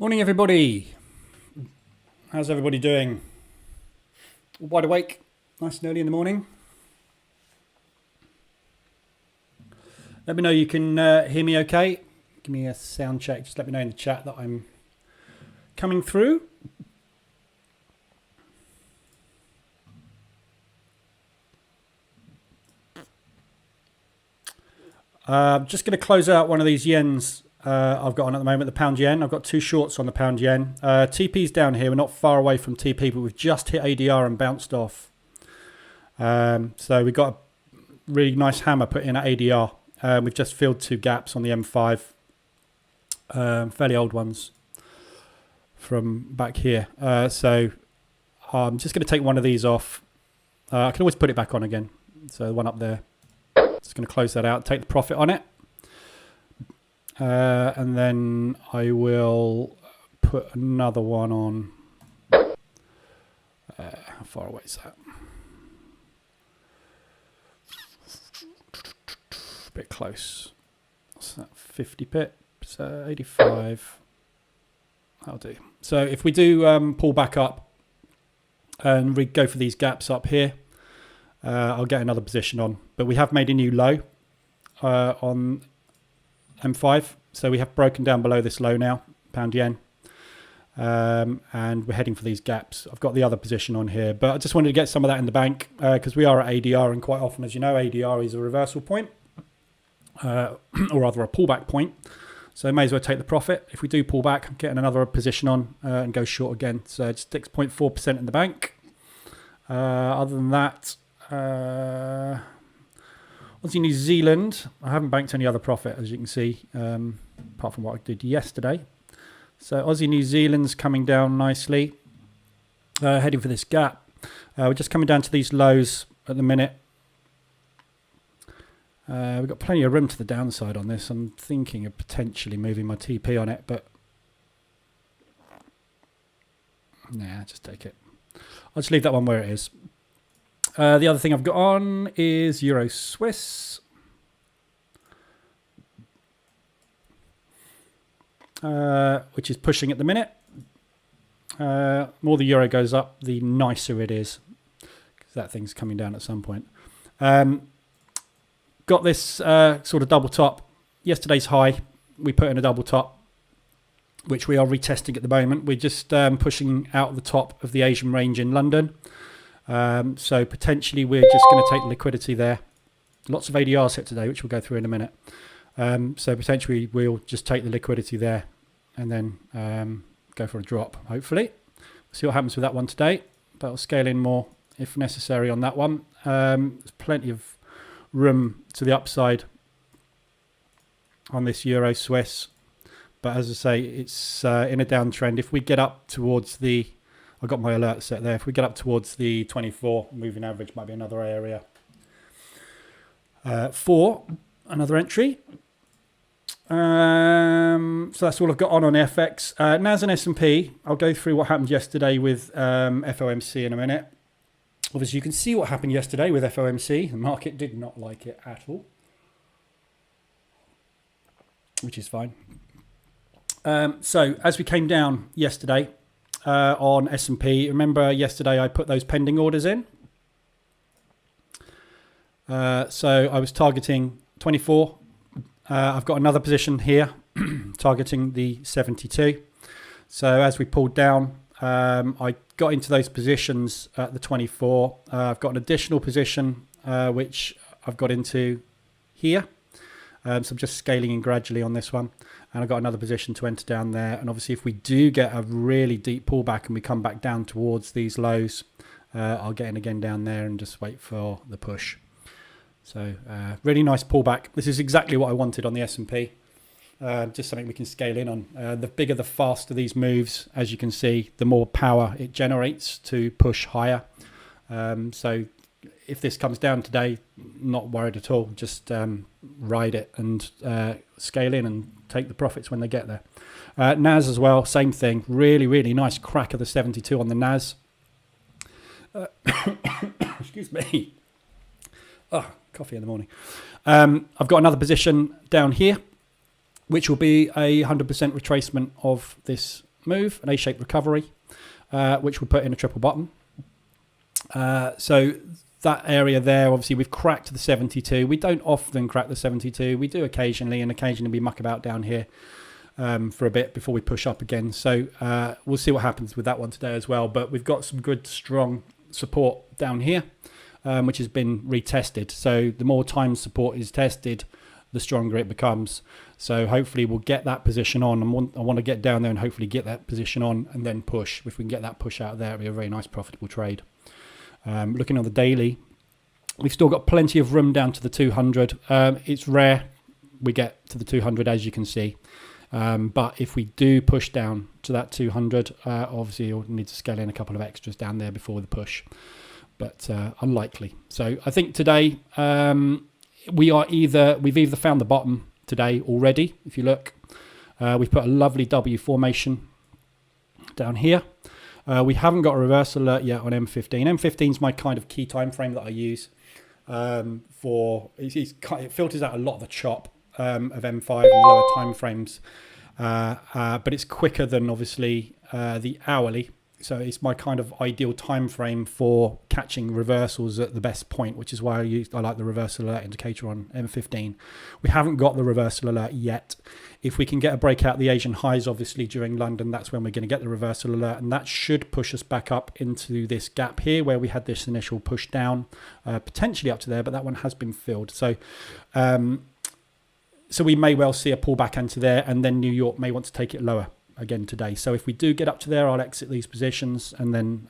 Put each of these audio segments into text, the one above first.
Morning, everybody. How's everybody doing? Wide awake, nice and early in the morning. Let me know you can hear me okay. Give me a sound check. Just let me know in the chat that I'm coming through. Just going to close out one of these yens I've got on at the moment, the pound yen. I've got two shorts on the pound yen. TP's down here. We're not far away from TP, but we've just hit ADR and bounced off. So we've got a really nice hammer put in at ADR. We've just filled two gaps on the M5. Fairly old ones from back here. So I'm just going to take one of these off. I can always put it back on again. So the one up there. Just going to close that out, take the profit on it. And then I will put another one on. How far away is that? A bit close. What's that? 50 pips, 85. That'll do. So if we do pull back up and we go for these gaps up here, I'll get another position on. But we have made a new low on M5. So we have broken down below this low now, pound yen. And we're heading for these gaps. I've got the other position on here. But I just wanted to get some of that in the bank because we are at ADR. And quite often, as you know, ADR is a reversal point. Or rather a pullback point. So I may as well take the profit. If we do pull back, I'm getting another position on and go short again. So it's 6.4% in the bank. Other than that, Aussie New Zealand, I haven't banked any other profit, as you can see, apart from what I did yesterday. So Aussie New Zealand's coming down nicely, heading for this gap. We're just coming down to these lows at the minute. We've got plenty of room to the downside on this. I'm thinking of potentially moving my TP on it, but nah, just take it. I'll just leave that one where it is. The other thing I've got on is Euro Swiss. Which is pushing at the minute. More the euro goes up, the nicer it is. Because that thing's coming down at some point. Got this sort of double top. Yesterday's high, we put in a double top, which we are retesting at the moment. We're just pushing out the top of the Asian range in London. So potentially we're just going to take liquidity there. Lots of ADRs hit today, which we'll go through in a minute. So potentially we'll just take the liquidity there and then go for a drop, hopefully. We'll see what happens with that one today. But I'll scale in more if necessary on that one. There's plenty of room to the upside on this Euro Swiss. But as I say, it's in a downtrend. If we get up towards the... I've got my alert set there. If we get up towards the 24 moving average, might be another area. For another entry. So that's all I've got on FX. NAS and S&P. I'll go through what happened yesterday with FOMC in a minute. Obviously, you can see what happened yesterday with FOMC. The market did not like it at all, which is fine. So as we came down yesterday, on S&P. Remember yesterday I put those pending orders in. So I was targeting 24. I've got another position here targeting the 72. So as we pulled down, I got into those positions at the 24. I've got an additional position which I've got into here. So I'm just scaling in gradually on this one. And I've got another position to enter down there. And obviously, if we do get a really deep pullback and we come back down towards these lows, I'll get in again down there and just wait for the push. So really nice pullback. This is exactly what I wanted on the S&P. Just something we can scale in on. The bigger, the faster these moves, as you can see, the more power it generates to push higher. So if this comes down today, not worried at all. Just ride it and scale in and take the profits when they get there. NAS as well, same thing. Really, really nice crack of the 72 on the NAS. Excuse me. Oh, coffee in the morning. I've got another position down here, which will be a 100% retracement of this move, an A-shaped recovery, which will put in a triple bottom. So that area there, obviously we've cracked the 72. We don't often crack the 72. We do occasionally, and occasionally we muck about down here for a bit before we push up again. So we'll see what happens with that one today as well. But we've got some good, strong support down here, which has been retested. So the more time support is tested, the stronger it becomes. So hopefully we'll get that position on. I want to get down there and hopefully get that position on and then push. If we can get that push out of there, it'll be a very nice profitable trade. Looking on the daily, we've still got plenty of room down to the 200. It's rare we get to the 200, as you can see. But if we do push down to that 200, obviously you'll need to scale in a couple of extras down there before the push. But unlikely. So I think today we've either found the bottom today already. If you look, we've put a lovely W formation down here. We haven't got a reversal alert yet on M15. M15 is my kind of key time frame that I use it filters out a lot of the chop of M5 and lower time frames, but it's quicker than obviously the hourly. So it's my kind of ideal time frame for catching reversals at the best point, which is why I like the reversal alert indicator on M15. We haven't got the reversal alert yet. If we can get a breakout of the Asian highs, obviously during London, that's when we're going to get the reversal alert, and that should push us back up into this gap here where we had this initial push down, potentially up to there, but that one has been filled. So we may well see a pullback into there, and then New York may want to take it lower again today. So if we do get up to there, I'll exit these positions and then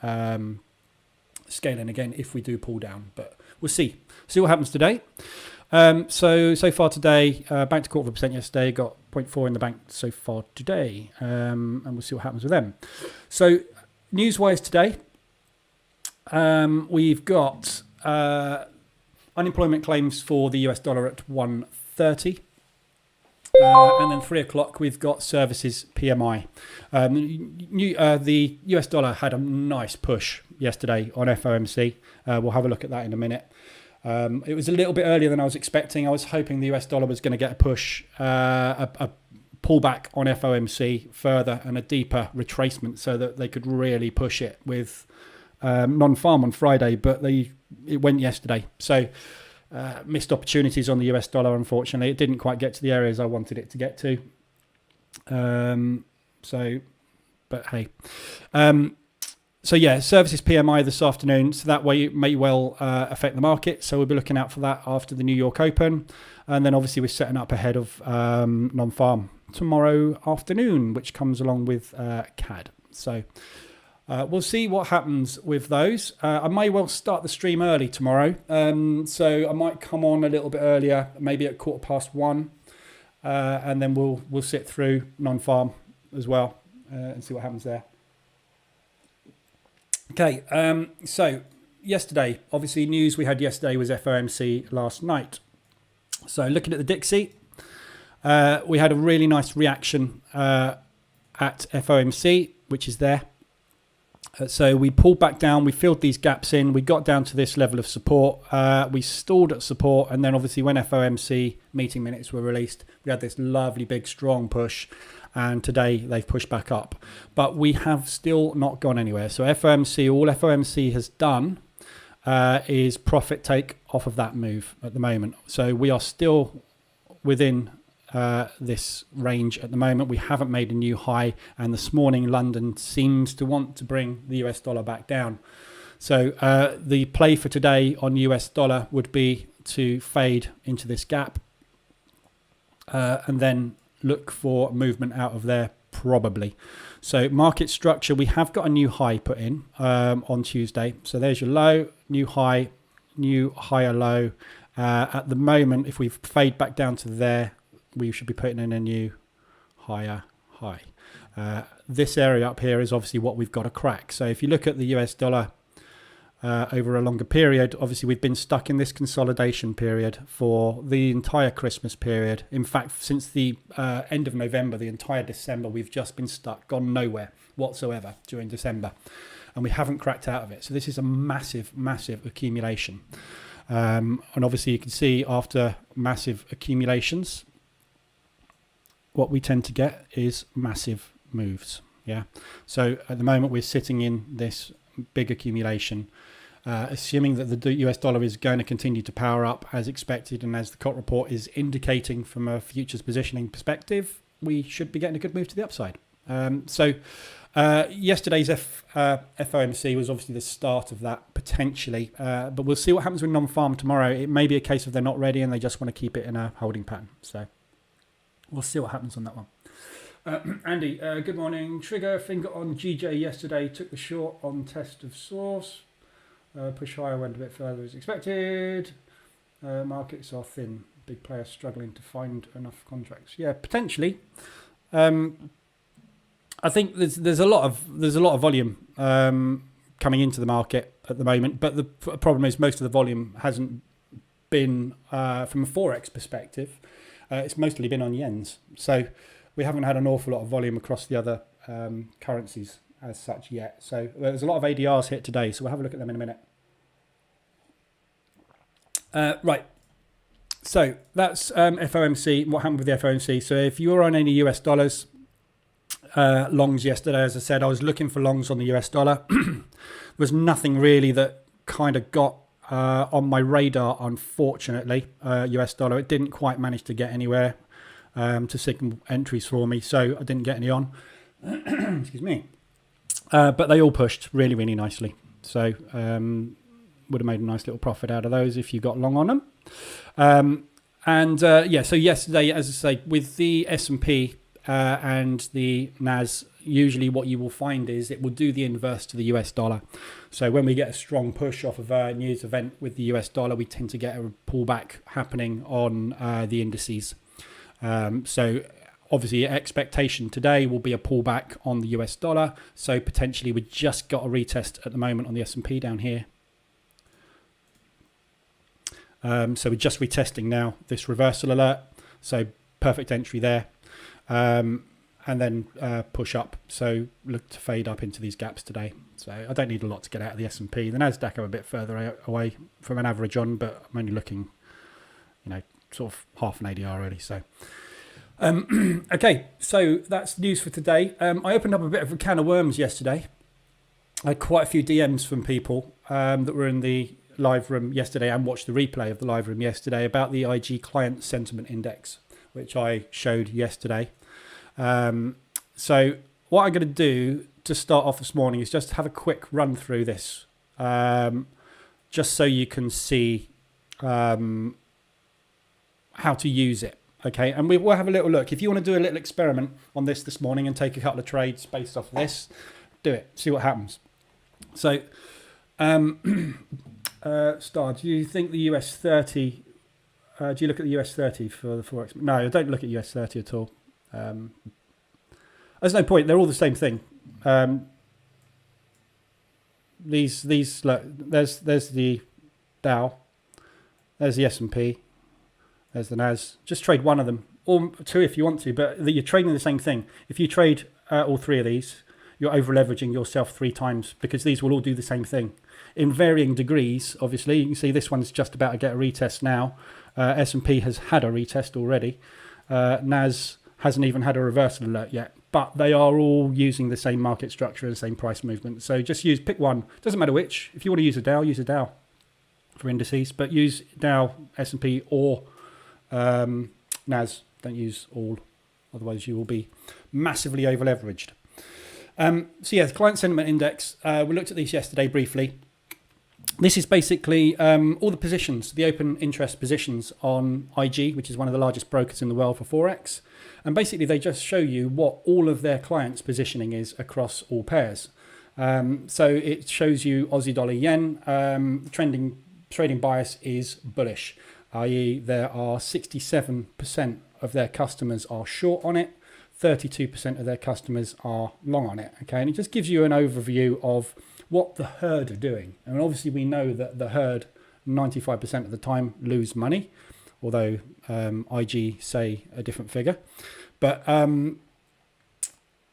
scale in again if we do pull down. But we'll see what happens today. So far today, banked 0.25% yesterday, got 0.4 in the bank so far today, and we'll see what happens with them. So news-wise today, we've got unemployment claims for the US dollar at 130. And then 3 o'clock, we've got services PMI. The US dollar had a nice push yesterday on FOMC. We'll have a look at that in a minute. It was a little bit earlier than I was expecting. I was hoping the US dollar was going to get a push, a pullback on FOMC further and a deeper retracement so that they could really push it with non-farm on Friday, but it went yesterday. So missed opportunities on the US dollar, unfortunately. It didn't quite get to the areas I wanted it to get to. But hey. So yeah, services PMI this afternoon. So that way it may well affect the market. So we'll be looking out for that after the New York Open. And then obviously we're setting up ahead of non-farm tomorrow afternoon, which comes along with CAD. So we'll see what happens with those. I may well start the stream early tomorrow. So I might come on a little bit earlier, maybe at 1:15. And then we'll sit through non-farm as well and see what happens there. Okay, so yesterday, obviously news we had yesterday was FOMC last night. So looking at the Dixie, we had a really nice reaction at FOMC, which is there. So we pulled back down, we filled these gaps in, we got down to this level of support, we stalled at support, and then obviously when FOMC meeting minutes were released, we had this lovely big strong push, and today they've pushed back up. But we have still not gone anywhere. So all FOMC has done is profit take off of that move at the moment. So we are still within this range at the moment. We haven't made a new high, and this morning London seems to want to bring the US dollar back down. So the play for today on US dollar would be to fade into this gap and then look for movement out of there probably. So market structure, we have got a new high put in on Tuesday. So there's your low, new high, new higher low. At the moment, if we fade back down to there, we should be putting in a new higher high. This area up here is obviously what we've got to crack. So if you look at the US dollar over a longer period, obviously we've been stuck in this consolidation period for the entire Christmas period. In fact, since the end of November, the entire December, we've just been stuck, gone nowhere whatsoever during December. And we haven't cracked out of it. So this is a massive, massive accumulation. And obviously you can see after massive accumulations, what we tend to get is massive moves. Yeah. So at the moment we're sitting in this big accumulation, assuming that the US dollar is going to continue to power up as expected, and as the COT report is indicating from a futures positioning perspective, we should be getting a good move to the upside. Yesterday's FOMC was obviously the start of that potentially, but we'll see what happens with non-farm tomorrow. It may be a case of they're not ready and they just want to keep it in a holding pattern. So we'll see what happens on that one. Andy, good morning. Trigger finger on GJ yesterday. Took the short on test of source. Push higher, went a bit further as expected. Markets are thin. Big players struggling to find enough contracts. Yeah, potentially. I think there's a lot of volume coming into the market at the moment, but the problem is most of the volume hasn't been from a Forex perspective. It's mostly been on yens. So we haven't had an awful lot of volume across the other currencies as such yet. So there's a lot of ADRs hit today, so we'll have a look at them in a minute. Right. So that's FOMC. What happened with the FOMC? So if you were on any US dollars, longs yesterday, as I said, I was looking for longs on the US dollar. There was nothing really that kind of got on my radar, unfortunately. US dollar, it didn't quite manage to get anywhere to signal entries for me, so I didn't get any on. Excuse me. But they all pushed really, really nicely. So would have made a nice little profit out of those if you got long on them. So yesterday, as I say, with the S&P and the NAS, usually what you will find is it will do the inverse to the US dollar. So when we get a strong push off of a news event with the US dollar, we tend to get a pullback happening on the indices. So obviously expectation today will be a pullback on the US dollar. So potentially we just got a retest at the moment on the S&P down here. So we're just retesting now this reversal alert. So perfect entry there. And then push up. So look to fade up into these gaps today. So I don't need a lot to get out of the S&P. The Nasdaq I'm a bit further away from an average on, but I'm only looking, sort of half an ADR really. So okay, so that's news for today. I opened up a bit of a can of worms yesterday. I had quite a few DMs from people that were in the live room yesterday and watched the replay of the live room yesterday about the IG client sentiment index, which I showed yesterday. So what I'm going to do to start off this morning is just have a quick run through this, just so you can see how to use it. Okay, and we'll have a little look. If you want to do a little experiment on this morning and take a couple of trades based off of this, do it. See what happens. So, Star, do you think the US 30... do you look at the US 30 for the Forex? No, I don't look at US 30 at all. There's no point. They're all the same thing. These look, there's the Dow, there's the S&P, there's the NAS. Just trade one of them, or two if you want to, but you're trading the same thing. If you trade all three of these, you're over leveraging yourself 3 times, because these will all do the same thing in varying degrees. Obviously, you can see this one's just about to get a retest now. S&P has had a retest already. NAS hasn't even had a reversal alert yet, but they are all using the same market structure and the same price movement. So just pick one. Doesn't matter which. If you want to use a Dow, use a Dow for indices, but use Dow, S&P, or NAS. Don't use all, otherwise you will be massively over leveraged. The client sentiment index. We looked at these yesterday briefly. This is basically all the positions, the open interest positions on IG, which is one of the largest brokers in the world for Forex. And basically they just show you what all of their clients' positioning is across all pairs. So it shows you Aussie dollar yen. Trading bias is bullish, i.e. there are 67% of their customers are short on it, 32% of their customers are long on it. Okay, and it just gives you an overview of what the herd are doing. And obviously we know that the herd 95% of the time lose money, although IG say a different figure. But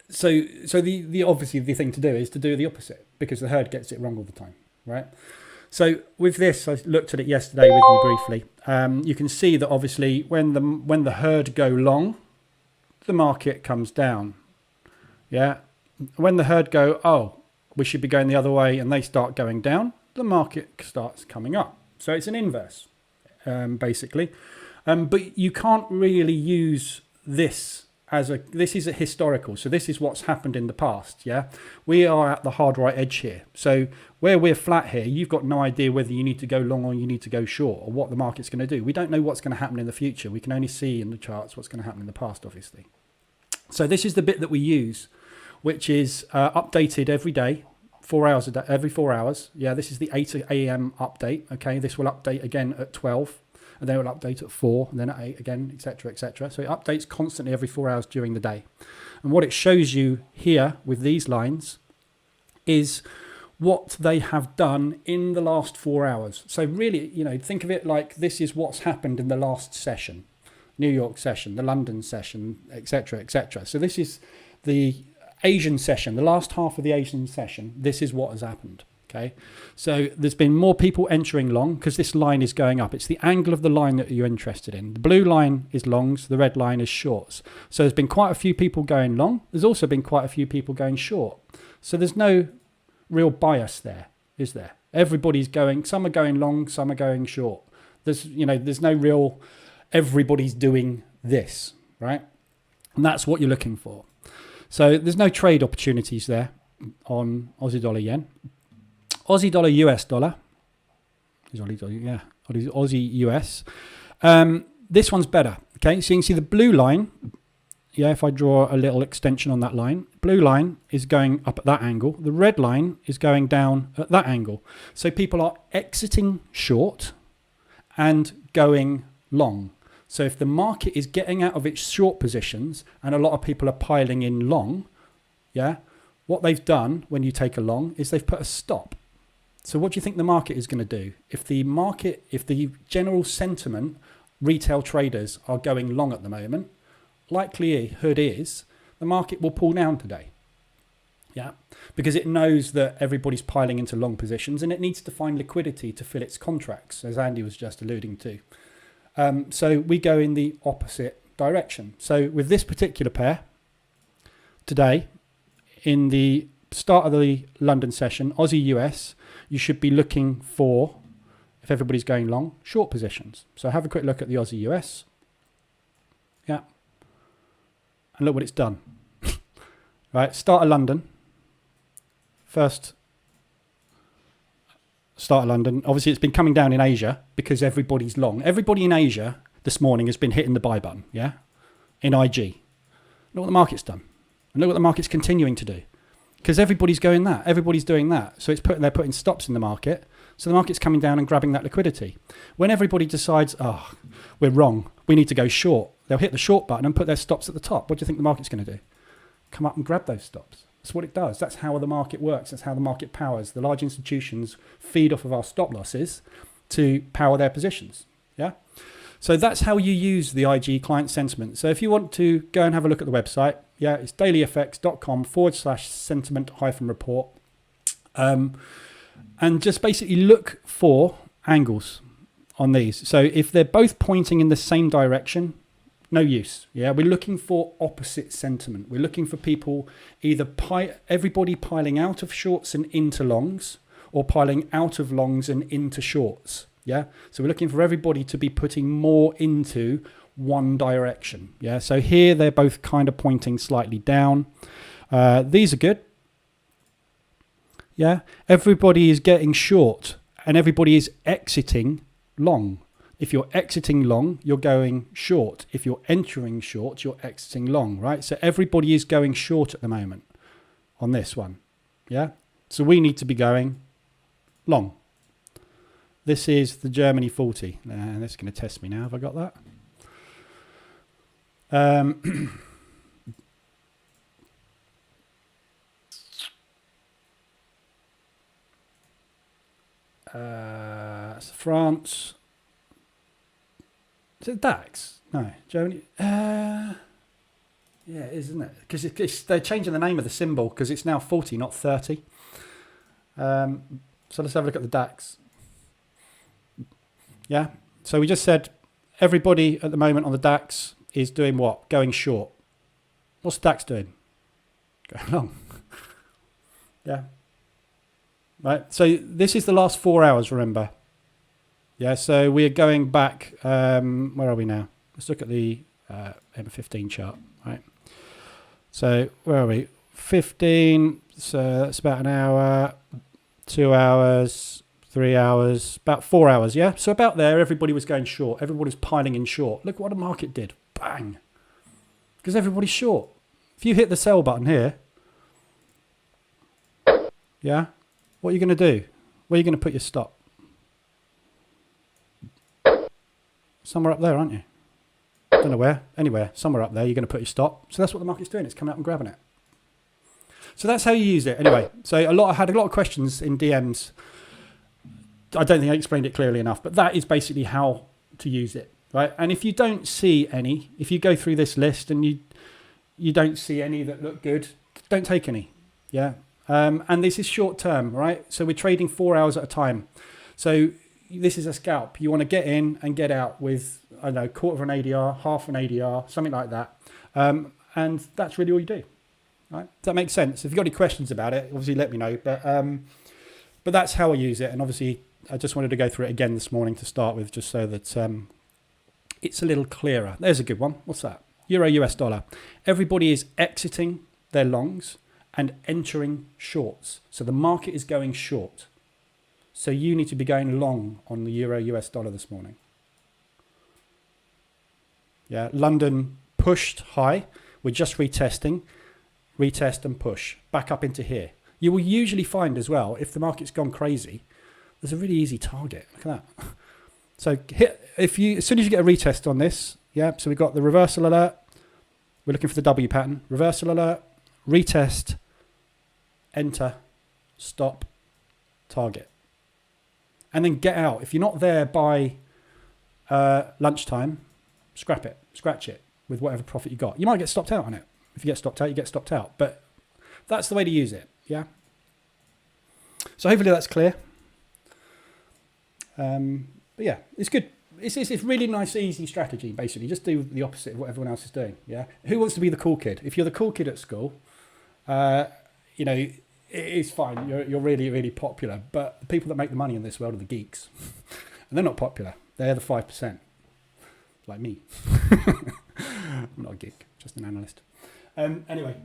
so the obviously the thing to do is to do the opposite, because the herd gets it wrong all the time, right? So with this, I looked at it yesterday with you briefly. You can see that obviously when the herd go long, the market comes down. Yeah. When the herd go, oh, we should be going the other way, and they start going down, the market starts coming up. So it's an inverse, basically. But you can't really use this this is a historical. So this is what's happened in the past. Yeah, we are at the hard right edge here. So where we're flat here, you've got no idea whether you need to go long or you need to go short, or what the market's going to do. We don't know what's going to happen in the future. We can only see in the charts what's going to happen in the past, obviously. So this is the bit that we use, which is updated every day, 4 hours a day, every 4 hours. Yeah, this is the 8 a.m. update. Okay, this will update again at 12. And then it will update at 4, and then at 8 again, etc., etc. So it updates constantly every 4 hours during the day. And what it shows you here with these lines is what they have done in the last 4 hours. So really, think of it like this is what's happened in the last session, New York session, the London session, etc., etc. So this is the Asian session, the last half of the Asian session. This is what has happened. Okay, so there's been more people entering long because this line is going up. It's the angle of the line that you're interested in. The blue line is longs, the red line is shorts. So there's been quite a few people going long. There's also been quite a few people going short. So there's no real bias there, is there? Everybody's going, some are going long, some are going short. There's no real, everybody's doing this, right? And that's what you're looking for. So there's no trade opportunities there on Aussie dollar yen. Aussie dollar, US dollar. Aussie US. This one's better. Okay, so you can see the blue line. Yeah, if I draw a little extension on that line, blue line is going up at that angle. The red line is going down at that angle. So people are exiting short and going long. So if the market is getting out of its short positions and a lot of people are piling in long, yeah, what they've done when you take a long is they've put a stop. So what do you think the market is going to do? If the general sentiment, retail traders are going long at the moment, likelihood is the market will pull down today. Yeah, because it knows that everybody's piling into long positions and it needs to find liquidity to fill its contracts, as Andy was just alluding to. So we go in the opposite direction. So with this particular pair today, in the start of the London session, Aussie US, you should be looking for, if everybody's going long, short positions. So have a quick look at the Aussie US. Yeah. And look what it's done. Right, start of London. First start of London. Obviously, it's been coming down in Asia because everybody's long. Everybody in Asia this morning has been hitting the buy button, yeah, in IG. Look what the market's done. And look what the market's continuing to do. Because everybody's going that. Everybody's doing that. So they're putting stops in the market. So the market's coming down and grabbing that liquidity. When everybody decides, oh, we're wrong, we need to go short, they'll hit the short button and put their stops at the top. What do you think the market's going to do? Come up and grab those stops. That's what it does. That's how the market works. That's how the market powers. The large institutions feed off of our stop losses to power their positions. Yeah. So that's how you use the IG client sentiment. So if you want to go and have a look at the website, yeah, it's dailyfx.com/sentiment-report. And just basically look for angles on these. So if they're both pointing in the same direction, no use. Yeah, we're looking for opposite sentiment. We're looking for people either everybody piling out of shorts and into longs, or piling out of longs and into shorts. Yeah, so we're looking for everybody to be putting more into one direction. Yeah, so here they're both kind of pointing slightly down. These are good. Yeah, everybody is getting short and everybody is exiting long. If you're exiting long, you're going short. If you're entering short, you're exiting long, right? So everybody is going short at the moment on this one. Yeah, so we need to be going long. This is the Germany 40. That's going to test me now. Have I got that? France. Is it DAX? No, Germany. Yeah, it is, isn't it? Because they're changing the name of the symbol because it's now 40, not 30. So let's have a look at the DAX. Yeah, so we just said everybody at the moment on the DAX is doing what? Going short. What's the DAX doing? Going long. Yeah. Right. So this is the last 4 hours, remember? Yeah. So we are going back. Where are we now? Let's look at the M15 chart. Right. So where are we? 15. So that's about an hour, 2 hours, 3 hours, about 4 hours. Yeah. So about there, everybody was going short. Everybody was piling in short. Look what the market did. Bang. Because everybody's short. If you hit the sell button here, yeah, what are you going to do? Where are you going to put your stop? Somewhere up there, aren't you? Don't know where. Anywhere. Somewhere up there, you're going to put your stop. So that's what the market's doing. It's coming up and grabbing it. So that's how you use it. Anyway, so I had a lot of questions in DMs. I don't think I explained it clearly enough, but that is basically how to use it, right? And if you don't see any, if you go through this list and you don't see any that look good, don't take any, yeah? And this is short term, right? So we're trading 4 hours at a time. So this is a scalp. You want to get in and get out with, I don't know, quarter of an ADR, half an ADR, something like that. And that's really all you do, right? Does that make sense? If you've got any questions about it, obviously let me know. But that's how I use it. And obviously I just wanted to go through it again this morning to start with, just so that it's a little clearer. There's a good one. What's that? Euro US dollar. Everybody is exiting their longs and entering shorts. So the market is going short. So you need to be going long on the Euro US dollar this morning. Yeah, London pushed high. We're just retesting. Retest and push. Back up into here. You will usually find as well, if the market's gone crazy, there's a really easy target. Look at that. So as soon as you get a retest on this, yeah, so we've got the reversal alert. We're looking for the W pattern. Reversal alert, retest, enter, stop, target. And then get out. If you're not there by lunchtime, scratch it with whatever profit you got. You might get stopped out on it. If you get stopped out, you get stopped out. But that's the way to use it, yeah? So hopefully that's clear. But yeah, it's good. It's really nice, easy strategy, basically. Just do the opposite of what everyone else is doing, yeah? Who wants to be the cool kid? If you're the cool kid at school, you know, it's fine. You're really, really popular. But the people that make the money in this world are the geeks. And they're not popular. They're the 5%. Like me. I'm not a geek, just an analyst. Anyway,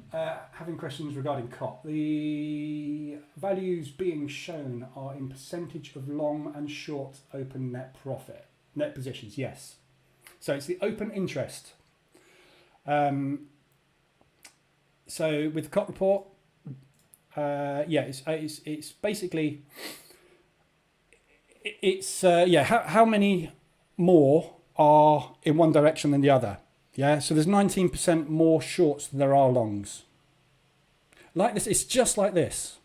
having questions regarding COP. The values being shown are in percentage of long and short open net profit. Net positions, yes. So it's the open interest. So with the COP report, yeah, it's basically, how many more are in one direction than the other? Yeah, so there's 19% more shorts than there are longs. Like this, it's just like this.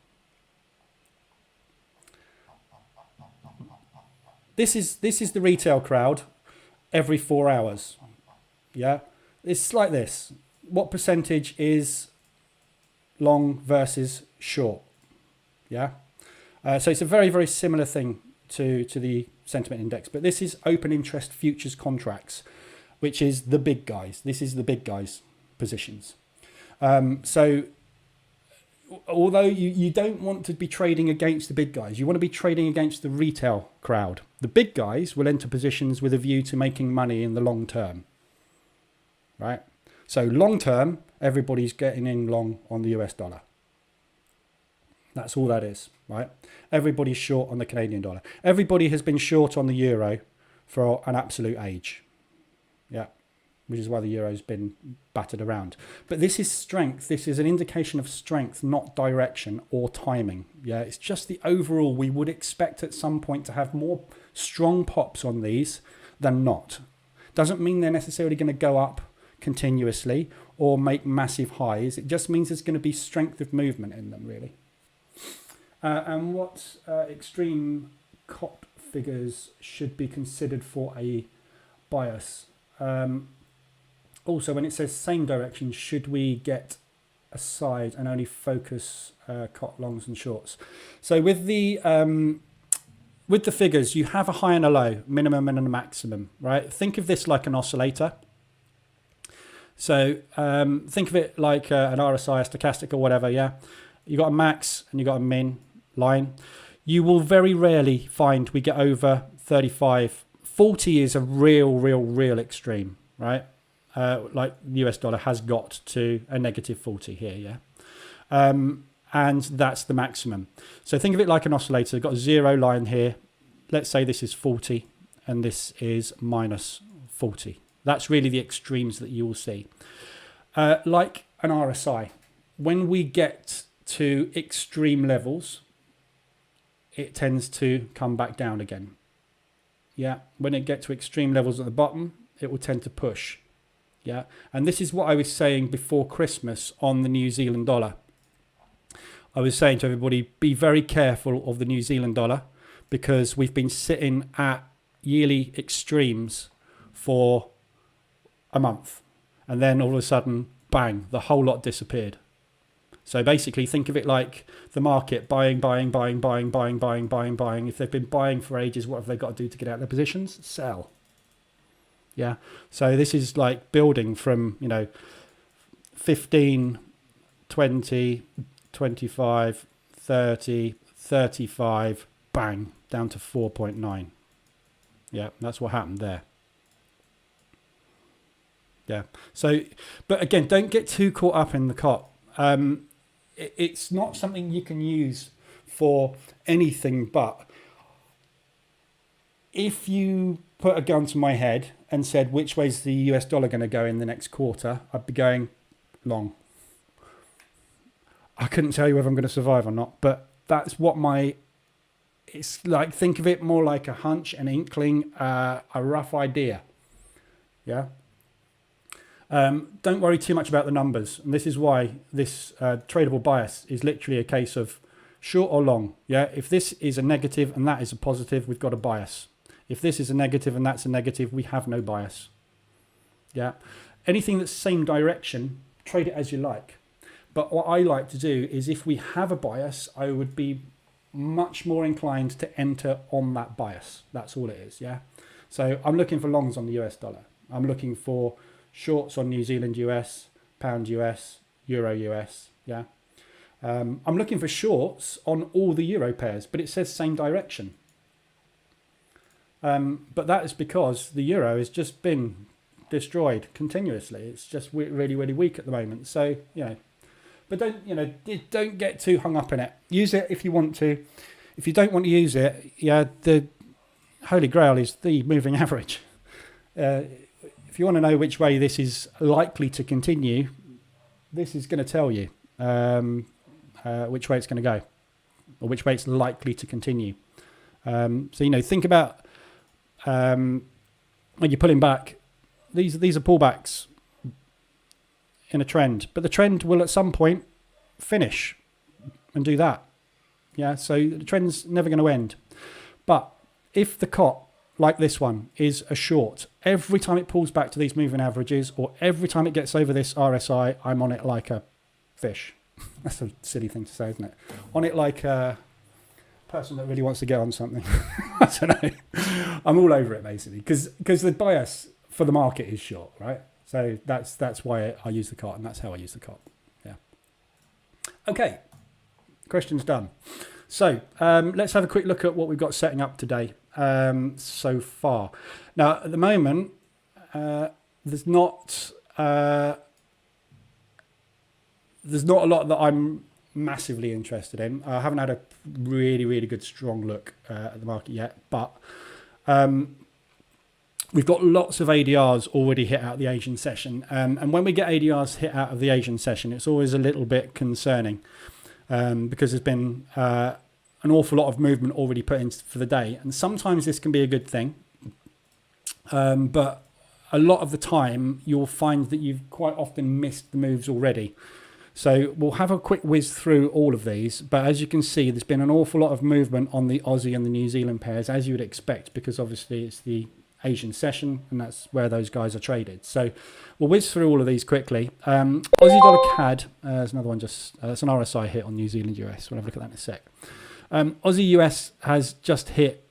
This is the retail crowd every 4 hours. Yeah, it's like this. What percentage is long versus short? Yeah, so it's a very, very similar thing to the sentiment index, but this is open interest futures contracts, which is the big guys. This is the big guys' positions. So although you don't want to be trading against the big guys, you want to be trading against the retail crowd. The big guys will enter positions with a view to making money in the long term, right? So long term, everybody's getting in long on the US dollar. That's all that is, right? Everybody's short on the Canadian dollar. Everybody has been short on the euro for an absolute age. Yeah, which is why the euro's been battered around. But this is strength. This is an indication of strength, not direction or timing. Yeah, it's just the overall. We would expect at some point to have more strong pops on these than not. Doesn't mean they're necessarily going to go up continuously or make massive highs. It just means there's going to be strength of movement in them, really. And what extreme COP figures should be considered for a bias? Also, when it says same direction, should we get aside and only focus COP longs and shorts? So with the figures, you have a high and a low, minimum and a maximum, right? Think of this like an oscillator. So think of it like an RSI, a stochastic or whatever, yeah? You got a max and you got a min line. You will very rarely find we get over 35. 40 is a real extreme, right? Like the US dollar has got to a negative 40 here, yeah? And that's the maximum. So think of it like an oscillator. You've got a zero line here. Let's say this is 40 and this is minus 40. That's really the extremes that you will see. Like an RSI, when we get to extreme levels, it tends to come back down again. Yeah, when it gets to extreme levels at the bottom, it will tend to push. Yeah, and this is what I was saying before Christmas on the New Zealand dollar. I was saying to everybody, be very careful of the New Zealand dollar because we've been sitting at yearly extremes for a month. And then all of a sudden, bang, the whole lot disappeared. So basically, think of it like the market buying. If they've been buying for ages, what have they got to do to get out of their positions? Sell. Yeah. So this is like building from, 15, 20, 25, 30, 35, bang, down to 4.9. Yeah, that's what happened there. Yeah. So, but again, don't get too caught up in the cot. It's not something you can use for anything but if you put a gun to my head and said, which way's the US dollar going to go in the next quarter, I'd be going long. I couldn't tell you whether I'm going to survive or not, but that's what it's like, think of it more like a hunch, an inkling, a rough idea. Yeah. Don't worry too much about the numbers. And this is why this tradable bias is literally a case of short or long. Yeah. If this is a negative and that is a positive, we've got a bias. If this is a negative and that's a negative, we have no bias. Yeah. Anything that's same direction, trade it as you like. But what I like to do is if we have a bias, I would be much more inclined to enter on that bias. That's all it is. Yeah. So I'm looking for longs on the US dollar. I'm looking for shorts on New Zealand US, pound US, euro US. Yeah. I'm looking for shorts on all the euro pairs, but it says same direction. But that is because the euro has just been destroyed continuously. It's just really weak at the moment. So, but don't get too hung up in it. Use it if you want to. If you don't want to use it, the holy grail is the moving average. If you want to know which way this is likely to continue, this is going to tell you which way it's going to go, or which way it's likely to continue. So think about when you're pulling back. These are pullbacks in a trend, but the trend will at some point finish and do that. Yeah, so the trend's never going to end. But if the cot, like this one, is a short, every time it pulls back to these moving averages or every time it gets over this RSI, I'm on it like a fish. That's a silly thing to say, isn't it? On it like a person that really wants to get on something. I don't know. I'm all over it basically because the bias for the market is short, right? So that's why I use the cot, and that's how I use the cot. Yeah. Okay. Questions done. So let's have a quick look at what we've got setting up today so far. Now, at the moment, there's not a lot that I'm massively interested in. I haven't had a really good strong look at the market yet, but we've got lots of ADRs already hit out of the Asian session. And when we get ADRs hit out of the Asian session, it's always a little bit concerning because there's been an awful lot of movement already put in for the day. And sometimes this can be a good thing. But a lot of the time, you'll find that you've quite often missed the moves already. So we'll have a quick whiz through all of these. But as you can see, there's been an awful lot of movement on the Aussie and the New Zealand pairs, as you would expect, because obviously it's the Asian session and that's where those guys are traded. So we'll whiz through all of these quickly. Aussie dollar CAD, there's another one, just that's an RSI hit on New Zealand US. We'll have a look at that in a sec. Aussie US has just hit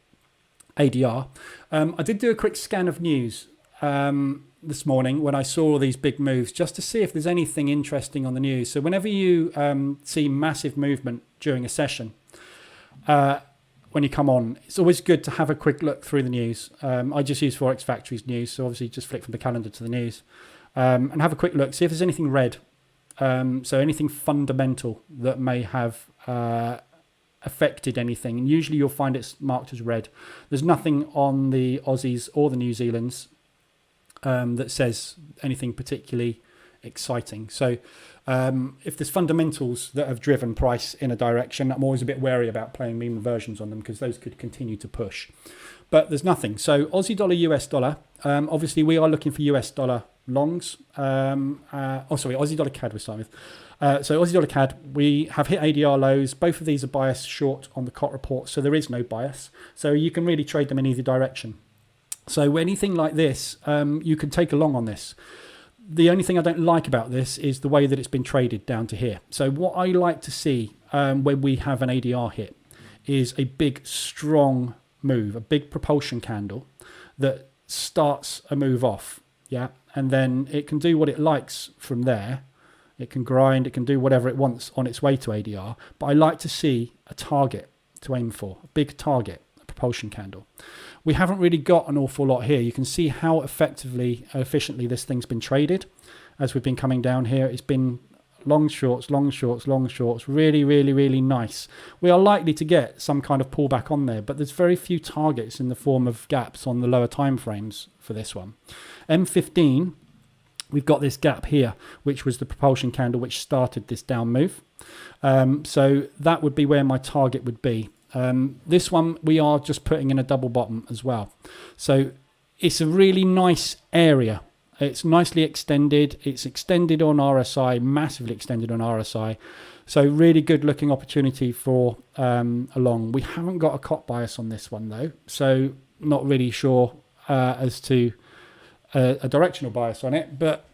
ADR. I did do a quick scan of news this morning when I saw all these big moves, just to see if there's anything interesting on the news. So whenever you see massive movement during a session, when you come on, it's always good to have a quick look through the news. I just use Forex Factory's news, so obviously just flick from the calendar to the news and have a quick look, see if there's anything red. So anything fundamental that may have affected anything, and usually you'll find it's marked as red. There's nothing on the Aussies or the New Zealands that says anything particularly exciting. So if there's fundamentals that have driven price in a direction, I'm always a bit wary about playing mean reversions on them because those could continue to push. But there's nothing. So Aussie dollar, US dollar. Obviously, we are looking for US dollar longs. Aussie dollar CAD we're starting with. So Aussie dollar CAD, we have hit ADR lows. Both of these are biased short on the COT report, so there is no bias. So you can really trade them in either direction. So anything like this, you can take a long on this. The only thing I don't like about this is the way that it's been traded down to here. So what I like to see when we have an ADR hit is a big, strong move, a big propulsion candle that starts a move off. Yeah, and then it can do what it likes from there. It can grind, it can do whatever it wants on its way to ADR. But I like to see a target to aim for, a big target, a propulsion candle. We haven't really got an awful lot here. You can see how efficiently this thing's been traded as we've been coming down here. It's been long shorts, long shorts, long shorts. Really, really, really nice. We are likely to get some kind of pullback on there, but there's very few targets in the form of gaps on the lower time frames for this one. M15, we've got this gap here, which was the propulsion candle which started this down move. So that would be where my target would be. This one we are just putting in a double bottom as well, so it's a really nice area. It's nicely extended, it's extended on RSI, massively extended on RSI, so really good looking opportunity for a long. We haven't got a COT bias on this one though, so not really sure as to a directional bias on it, but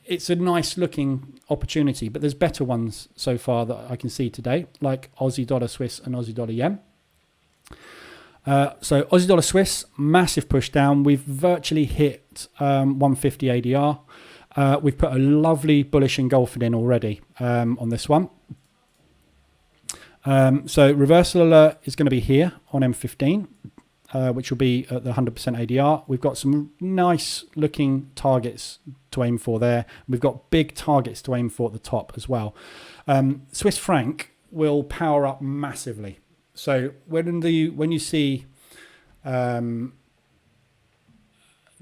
it's a nice looking opportunity. But there's better ones so far that I can see today, like Aussie dollar Swiss and Aussie dollar yen. So Aussie dollar Swiss, massive push down. We've virtually hit 150 ADR. We've put a lovely bullish engulfing in already on this one. So reversal alert is going to be here on M15. Which will be at the 100% ADR. We've got some nice looking targets to aim for there. We've got big targets to aim for at the top as well. Swiss franc will power up massively. So when you see the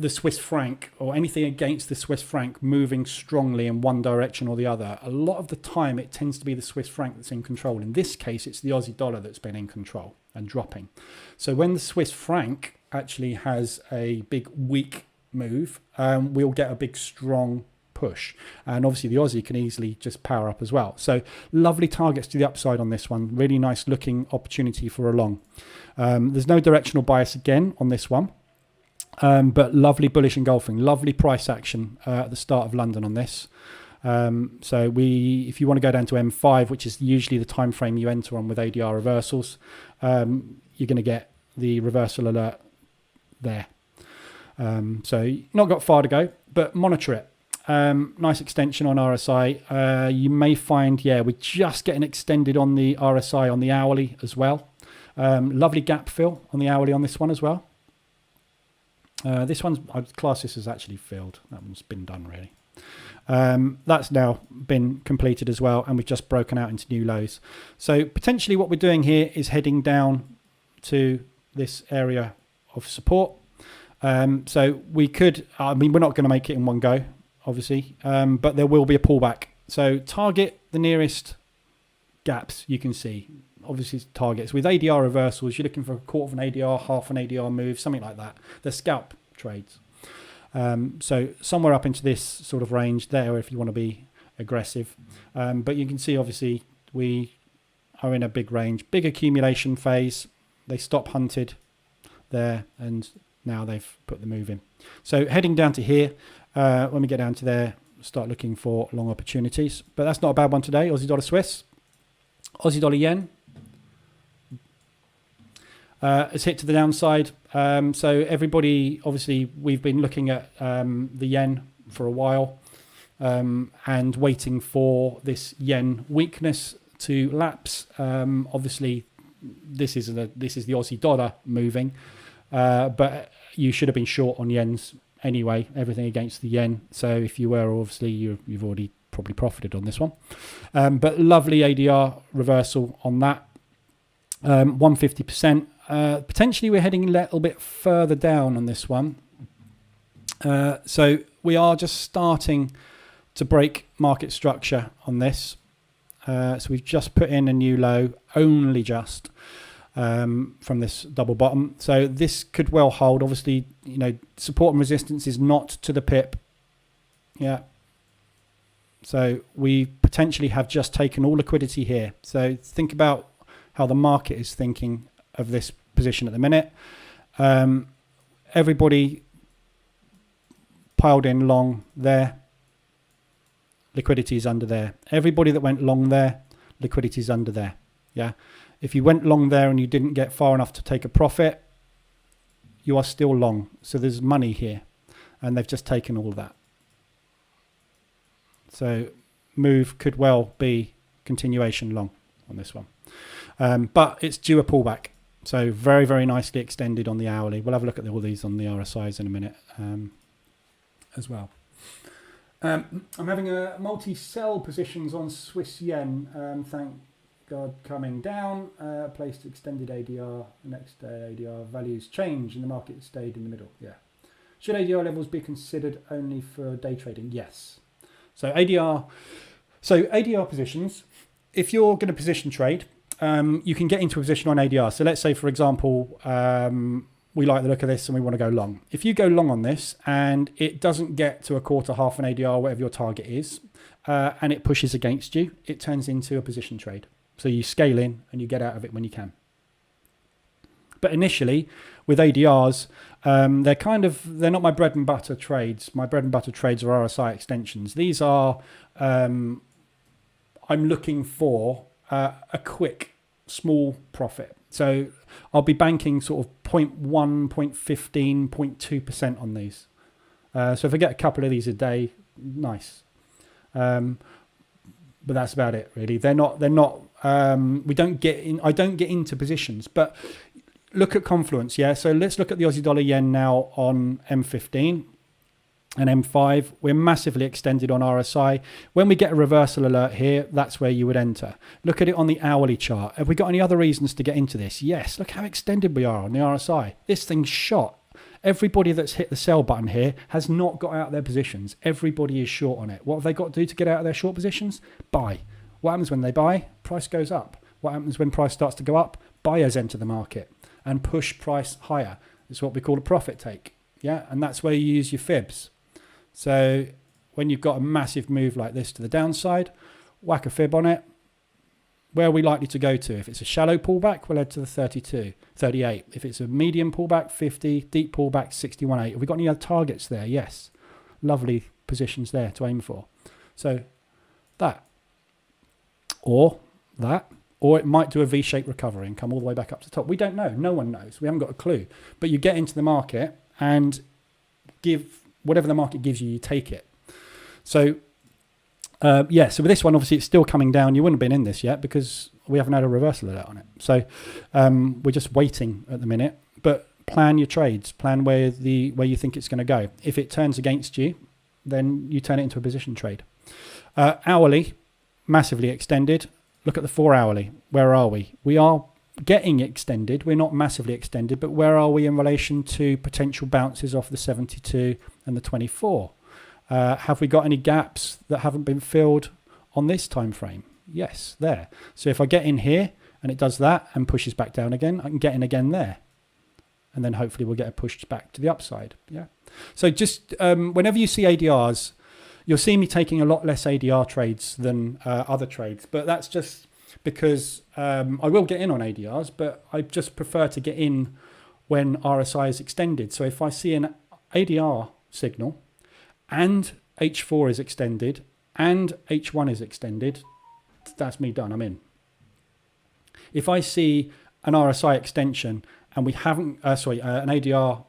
Swiss franc or anything against the Swiss franc moving strongly in one direction or the other, a lot of the time it tends to be the Swiss franc that's in control. In this case, it's the Aussie dollar that's been in control and dropping. So when the Swiss franc actually has a big weak move, we'll get a big strong push, and obviously the Aussie can easily just power up as well. So lovely targets to the upside on this one. Really nice looking opportunity for a long. There's no directional bias again on this one. But lovely bullish engulfing, lovely price action at the start of London on this. So if you want to go down to M5, which is usually the time frame you enter on with ADR reversals, you're going to get the reversal alert there. So not got far to go, but monitor it. Nice extension on RSI. You may find, we're just getting extended on the RSI on the hourly as well. Lovely gap fill on the hourly on this one as well. This one's, I'd class this as actually filled. That one's been done really. That's now been completed as well, and we've just broken out into new lows. So potentially what we're doing here is heading down to this area of support. So we could, we're not going to make it in one go, obviously, but there will be a pullback. So target the nearest gaps you can see. Obviously targets with ADR reversals, you're looking for a quarter of an ADR, half an ADR move, something like that. They're scalp trades. So somewhere up into this sort of range there if you want to be aggressive. But you can see obviously we are in a big range, big accumulation phase. They stop hunted there and now they've put the move in. So heading down to here, when we get down to there, start looking for long opportunities. But that's not a bad one today. Aussie dollar Swiss, Aussie dollar yen. has hit to the downside. So everybody, obviously, we've been looking at the yen for a while and waiting for this yen weakness to lapse. Obviously, this is the Aussie dollar moving, but you should have been short on yens anyway, everything against the yen. So if you were, obviously, you've already probably profited on this one. But lovely ADR reversal on that. 150%. Potentially we're heading a little bit further down on this one. So we are just starting to break market structure on this. So we've just put in a new low, only just from this double bottom. So this could well hold. Obviously, support and resistance is not to the pip. Yeah. So we potentially have just taken all liquidity here. So think about how the market is thinking of this position at the minute. Everybody piled in long there. Liquidity is under there. Everybody that went long there, liquidity is under there. Yeah. If you went long there and you didn't get far enough to take a profit, you are still long. So there's money here, and they've just taken all of that. So move could well be continuation long on this one. But it's due a pullback. So very, very nicely extended on the hourly. We'll have a look at all these on the RSIs in a minute as well. I'm having a multi-sell positions on Swiss yen. Thank God coming down. Placed extended ADR. The next day ADR values change and the market stayed in the middle. Yeah. Should ADR levels be considered only for day trading? Yes. So ADR positions. If you're going to position trade, you can get into a position on ADR. So let's say, for example, we like the look of this and we want to go long. If you go long on this and it doesn't get to a quarter, half an ADR, whatever your target is, and it pushes against you, it turns into a position trade. So you scale in and you get out of it when you can. But initially, with ADRs, they're not my bread and butter trades. My bread and butter trades are RSI extensions. These are, I'm looking for a quick, small profit. So I'll be banking sort of 0.1, 0.15, 0.2% on these. So if I get a couple of these a day, nice. But that's about it, really. They're not. We don't get in. I don't get into positions. But look at confluence. Yeah. So let's look at the Aussie dollar yen now on M15 and M5. We're massively extended on RSI. When we get a reversal alert here, that's where you would enter. Look at it on the hourly chart. Have we got any other reasons to get into this? Yes. Look how extended we are on the RSI. This thing's shot. Everybody that's hit the sell button here has not got out their positions. Everybody is short on it. What have they got to do to get out of their short positions? Buy. What happens when they buy? Price goes up. What happens when price starts to go up? Buyers enter the market and push price higher. It's what we call a profit take. Yeah, and that's where you use your fibs. So when you've got a massive move like this to the downside, whack a fib on it. Where are we likely to go to? If it's a shallow pullback, we'll head to the 32, 38. If it's a medium pullback, 50, deep pullback, 61.8. Have we got any other targets there? Yes. Lovely positions there to aim for. So that. Or that. Or it might do a V-shaped recovery and come all the way back up to the top. We don't know. No one knows. We haven't got a clue. But you get into the market and give whatever the market gives you, you take it. So so with this one, obviously, it's still coming down. You wouldn't have been in this yet because we haven't had a reversal alert on it. So we're just waiting at the minute. But plan your trades. Plan where you think it's going to go. If it turns against you, then you turn it into a position trade. Hourly, massively extended. Look at the 4 hourly. Where are we? We are getting extended. We're not massively extended, but where are we in relation to potential bounces off the 72 and the 24? Have we got any gaps that haven't been filled on this time frame? Yes, there. So if I get in here and it does that and pushes back down again, I can get in again there. And then hopefully we'll get a push back to the upside. Yeah. So just whenever you see ADRs, you'll see me taking a lot less ADR trades than other trades. But that's just because I will get in on ADRs, but I just prefer to get in when RSI is extended. So if I see an ADR signal, and H4 is extended, and H1 is extended, that's me done, I'm in. If I see an RSI extension and we haven't, an ADR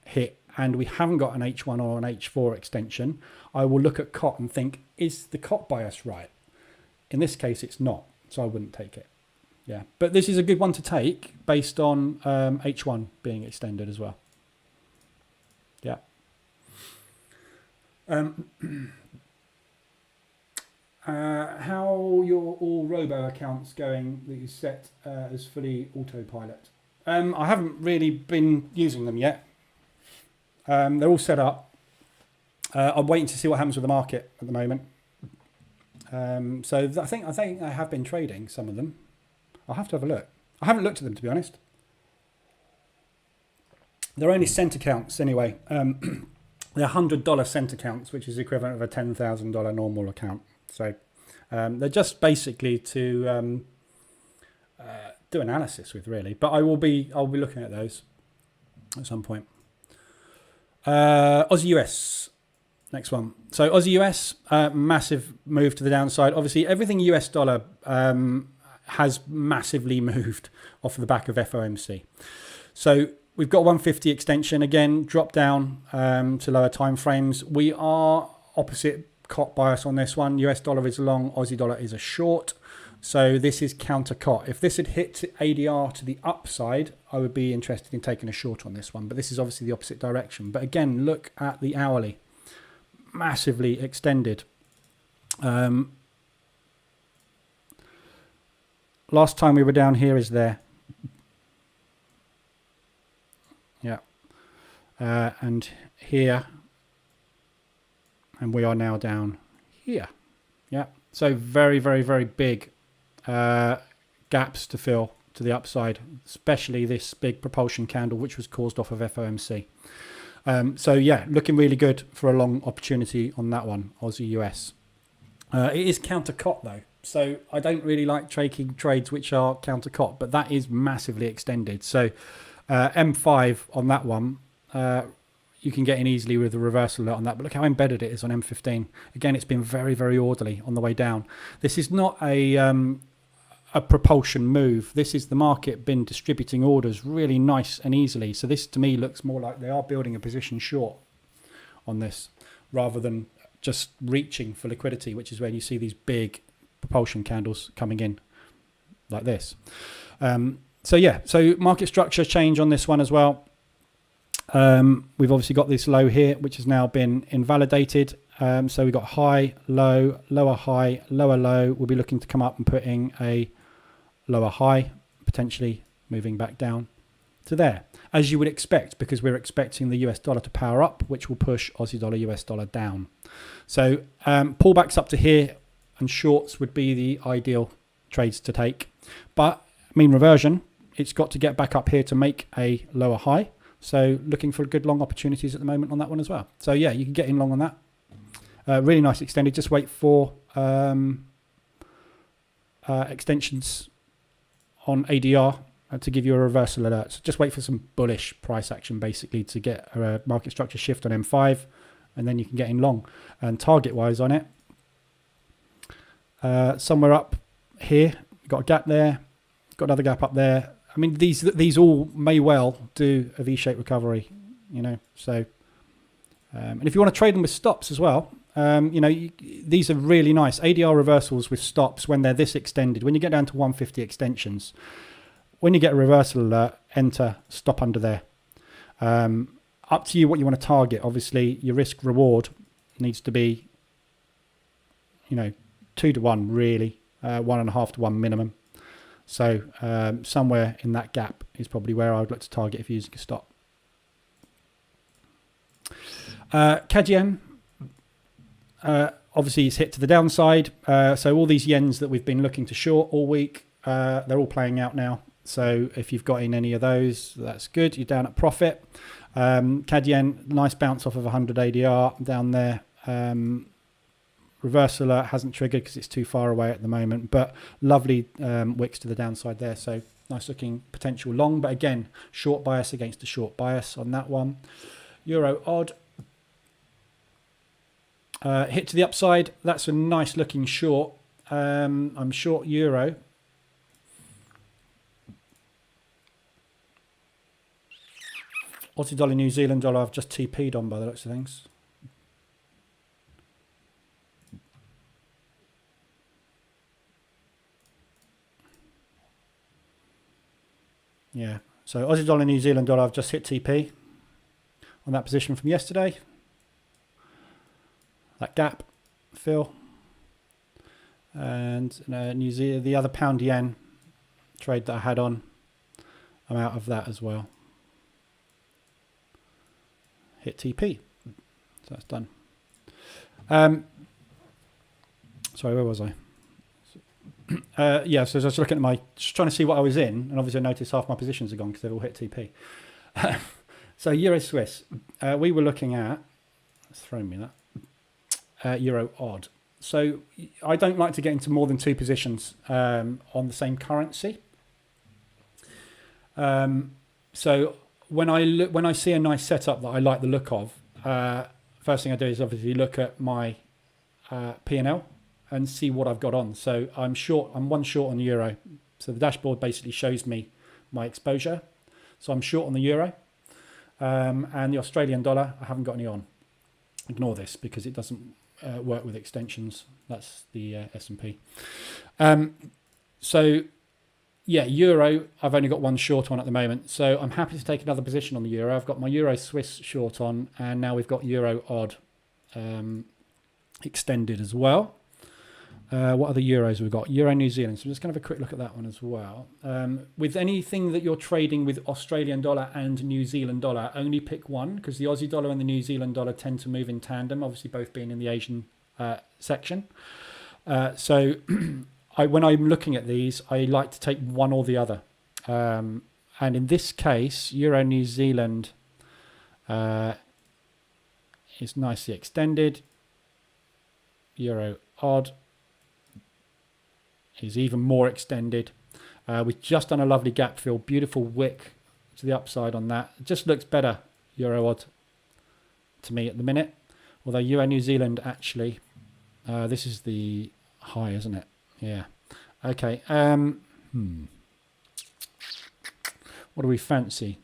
hit, and we haven't got an H1 or an H4 extension, I will look at COT and think, is the COT bias right? In this case, it's not, so I wouldn't take it. Yeah, but this is a good one to take based on H1 being extended as well. Yeah. How your all robo accounts going that you set as fully autopilot? I haven't really been using them yet. They're all set up. I'm waiting to see what happens with the market at the moment. So I think I have been trading some of them. I'll have to have a look. I haven't looked at them, to be honest. They're only cent accounts anyway. They're $100 cent accounts, which is the equivalent of a $10,000 normal account. So they're just basically to do analysis with, really. But I'll be looking at those at some point. Aussie US, next one. So Aussie US, massive move to the downside. Obviously, everything US dollar has massively moved off the back of FOMC. So we've got 150 extension again, drop down to lower time frames. We are opposite COT bias on this one. US dollar is long, Aussie dollar is a short. So this is counter COT. If this had hit ADR to the upside, I would be interested in taking a short on this one. But this is obviously the opposite direction. But again, look at the hourly. Massively extended. Last time we were down here is there. Yeah. And here. And we are now down here. Yeah. So very, very, very big gaps to fill to the upside, especially this big propulsion candle, which was caused off of FOMC. So yeah, looking really good for a long opportunity on that one, Aussie US. It is counter COT though. So I don't really like taking trades which are counter COT, but that is massively extended. So M5 on that one, you can get in easily with the reversal alert on that. But look how embedded it is on M15. Again, it's been very, very orderly on the way down. This is not a propulsion move. This is the market been distributing orders really nice and easily. So this to me looks more like they are building a position short on this rather than just reaching for liquidity, which is when you see these big propulsion candles coming in like this. So yeah, so market structure change on this one as well. We've obviously got this low here, which has now been invalidated. So we've got high, low, lower high, lower low. We'll be looking to come up and putting a lower high, potentially moving back down to there, as you would expect, because we're expecting the US dollar to power up, which will push Aussie dollar, US dollar down. So pullbacks up to here and shorts would be the ideal trades to take. But mean reversion, it's got to get back up here to make a lower high. So looking for good long opportunities at the moment on that one as well. So yeah, you can get in long on that. Really nice extended. Just wait for extensions on ADR to give you a reversal alert. So just wait for some bullish price action basically to get a market structure shift on M5, and then you can get in long. And target wise on it, somewhere up here, got a gap there, got another gap up there. I mean, these all may well do a V-shaped recovery, you know. So, and if you want to trade them with stops as well, you know, these are really nice ADR reversals with stops when they're this extended. When you get down to 150 extensions, when you get a reversal alert, enter, stop under there. Up to you what you want to target. Obviously, your risk reward needs to be, you know, 2 to 1 really, 1.5 to 1 minimum. So somewhere in that gap is probably where I would look to target if you're using a stop. CAD yen, obviously it's hit to the downside. So all these yens that we've been looking to short all week, they're all playing out now. So if you've got in any of those, that's good. You're down at profit. CAD yen, nice bounce off of 100 ADR down there. Reversal alert hasn't triggered because it's too far away at the moment, but lovely wicks to the downside there. So nice looking potential long, but again, short bias against a short bias on that one. Euro odd. Hit to the upside. That's a nice looking short. I'm short euro. Aussie dollar, New Zealand dollar, I've just TP'd on by the looks of things. Yeah, so Aussie dollar, New Zealand dollar, I've just hit TP on that position from yesterday. That gap fill. And New Zealand, the other pound yen trade that I had on, I'm out of that as well. Hit TP. So that's done. Sorry, where was I? Yeah, so I was looking at just trying to see what I was in, and obviously I noticed half my positions are gone because they've all hit TP. So Euro Swiss, we were looking at, it's thrown me that, Euro odd. So I don't like to get into more than two positions on the same currency. So when I see a nice setup that I like the look of, first thing I do is obviously look at my P&L and see what I've got on. So I'm one short on the euro. So the dashboard basically shows me my exposure. So I'm short on the euro, and the Australian dollar, I haven't got any on. Ignore this because it doesn't work with extensions. That's the S&P. So yeah, euro, I've only got one short on at the moment. So I'm happy to take another position on the euro. I've got my euro Swiss short on, and now we've got euro odd extended as well. What other euros we've got? Euro New Zealand. So I'm just going to have a quick look at that one as well. With anything that you're trading with Australian dollar and New Zealand dollar, only pick one, because the Aussie dollar and the New Zealand dollar tend to move in tandem, obviously both being in the Asian section. So when I'm looking at these, I like to take one or the other. And in this case, Euro New Zealand is nicely extended. Euro odd is even more extended. We've just done a lovely gap fill, beautiful wick to the upside on that. It just looks better, Euro odd, to me at the minute. Although Euro New Zealand actually, this is the high, isn't it? Yeah. Okay. What do we fancy?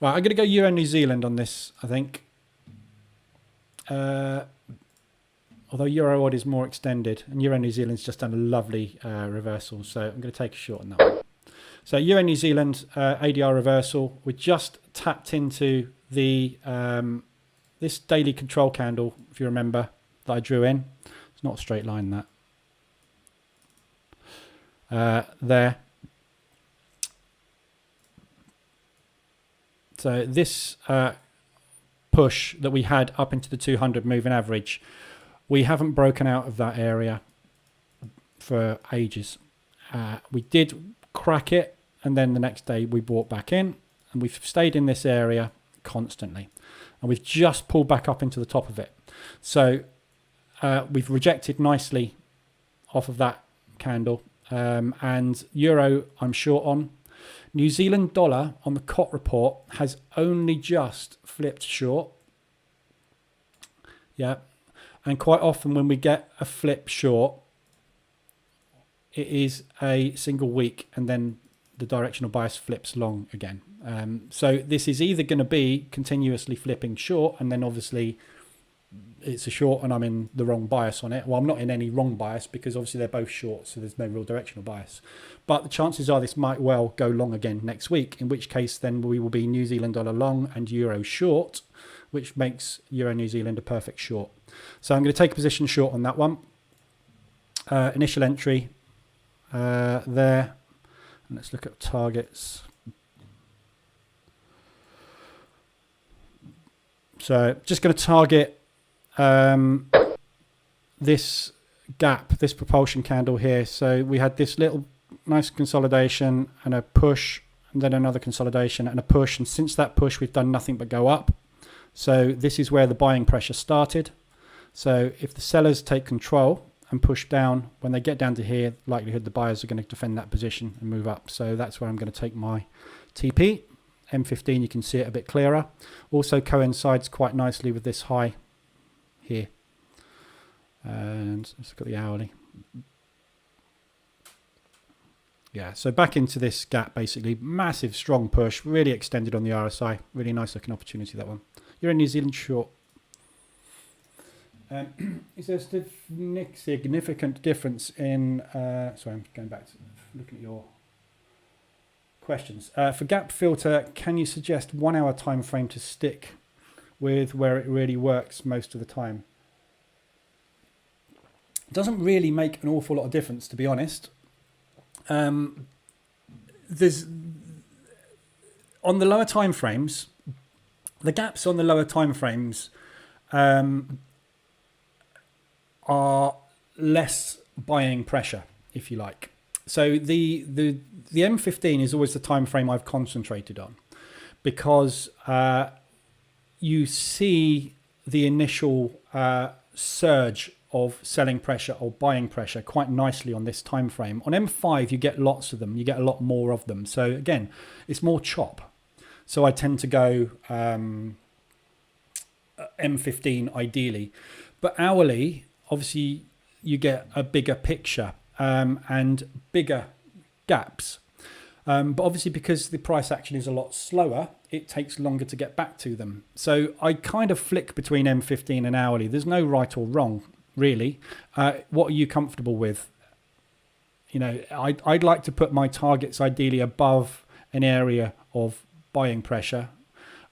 Right, I'm going to go Euro New Zealand on this, I think. Although Euro odd is more extended, and Euro New Zealand's just done a lovely reversal, so I'm going to take a short on that one. So Euro New Zealand ADR reversal. We just tapped into the this daily control candle, if you remember, that I drew in. It's not a straight line, that. There. So this push that we had up into the 200 moving average, we haven't broken out of that area for ages. We did crack it, and then the next day we bought back in, and we've stayed in this area constantly, and we've just pulled back up into the top of it. So we've rejected nicely off of that candle, and euro I'm short on. New Zealand dollar on the COT report has only just flipped short. Yeah. And quite often when we get a flip short, it is a single week and then the directional bias flips long again. So this is either going to be continuously flipping short, and then obviously it's a short and I'm in the wrong bias on it. Well, I'm not in any wrong bias because obviously they're both short, so there's no real directional bias. But the chances are this might well go long again next week, in which case then we will be New Zealand dollar long and euro short, which makes Euro New Zealand a perfect short. So I'm going to take a position short on that one. Initial entry there. And let's look at targets. So just going to target this gap, this propulsion candle here. So we had this little nice consolidation and a push, and then another consolidation and a push. And since that push, we've done nothing but go up. So this is where the buying pressure started. So if the sellers take control and push down, when they get down to here, likelihood the buyers are going to defend that position and move up. So that's where I'm going to take my TP. M15, you can see it a bit clearer. Also coincides quite nicely with this high here. And let's look at the hourly. Yeah, so back into this gap, basically. Massive, strong push, really extended on the RSI. Really nice looking opportunity, that one. You're in New Zealand short. Is there a significant difference in... sorry, I'm going back to looking at your questions. For gap filter, can you suggest 1 hour time frame to stick with where it really works most of the time? It doesn't really make an awful lot of difference, to be honest. There's on the lower time frames, the gaps on the lower time frames are less buying pressure, if you like. So the M15 is always the time frame I've concentrated on, because you see the initial surge of selling pressure or buying pressure quite nicely on this time frame. On M5 you get lots of them, you get a lot more of them, so again it's more chop. So I tend to go M15 ideally, but hourly obviously you get a bigger picture and bigger gaps, but obviously because the price action is a lot slower, it takes longer to get back to them. So I kind of flick between M15 and hourly. There's no right or wrong, really. What are you comfortable with? You know, I'd like to put my targets ideally above an area of buying pressure,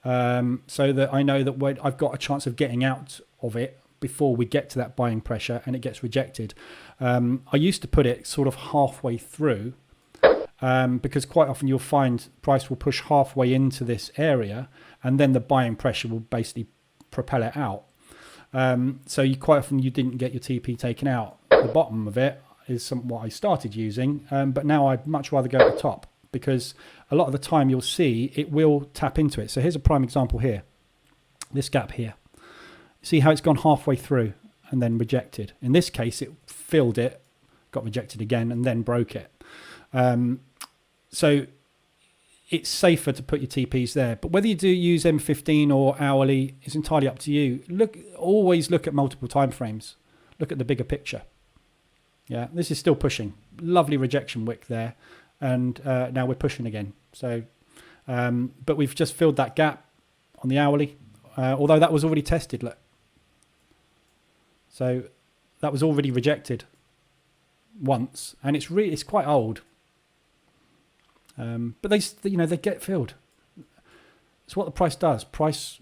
so that I know that I've got a chance of getting out of it before we get to that buying pressure and it gets rejected. I used to put it sort of halfway through, because quite often you'll find price will push halfway into this area and then the buying pressure will basically propel it out. So quite often you didn't get your TP taken out. The bottom of it is what I started using, but now I'd much rather go at the top, because a lot of the time you'll see it will tap into it. So here's a prime example here, this gap here. See how it's gone halfway through and then rejected. In this case, it filled it, got rejected again, and then broke it. So it's safer to put your TPs there. But whether you do use M15 or hourly is entirely up to you. Always look at multiple time frames. Look at the bigger picture. Yeah, this is still pushing. Lovely rejection wick there, and now we're pushing again. So, but we've just filled that gap on the hourly, although that was already tested. Look. So that was already rejected once, and it's quite old. But they get filled. It's what the price does. Price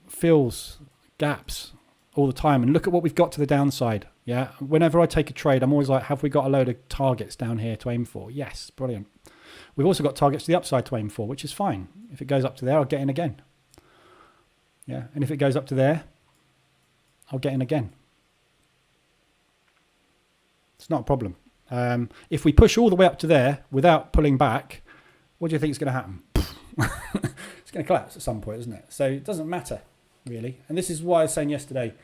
fills gaps all the time. And look at what we've got to the downside. Yeah. Whenever I take a trade, I'm always like, have we got a load of targets down here to aim for? Yes, brilliant. We've also got targets to the upside to aim for, which is fine. If it goes up to there, I'll get in again. Yeah. And if it goes up to there, I'll get in again. It's not a problem. If we push all the way up to there without pulling back, what do you think is going to happen? It's going to collapse at some point, isn't it? So it doesn't matter, really. And this is why I was saying yesterday,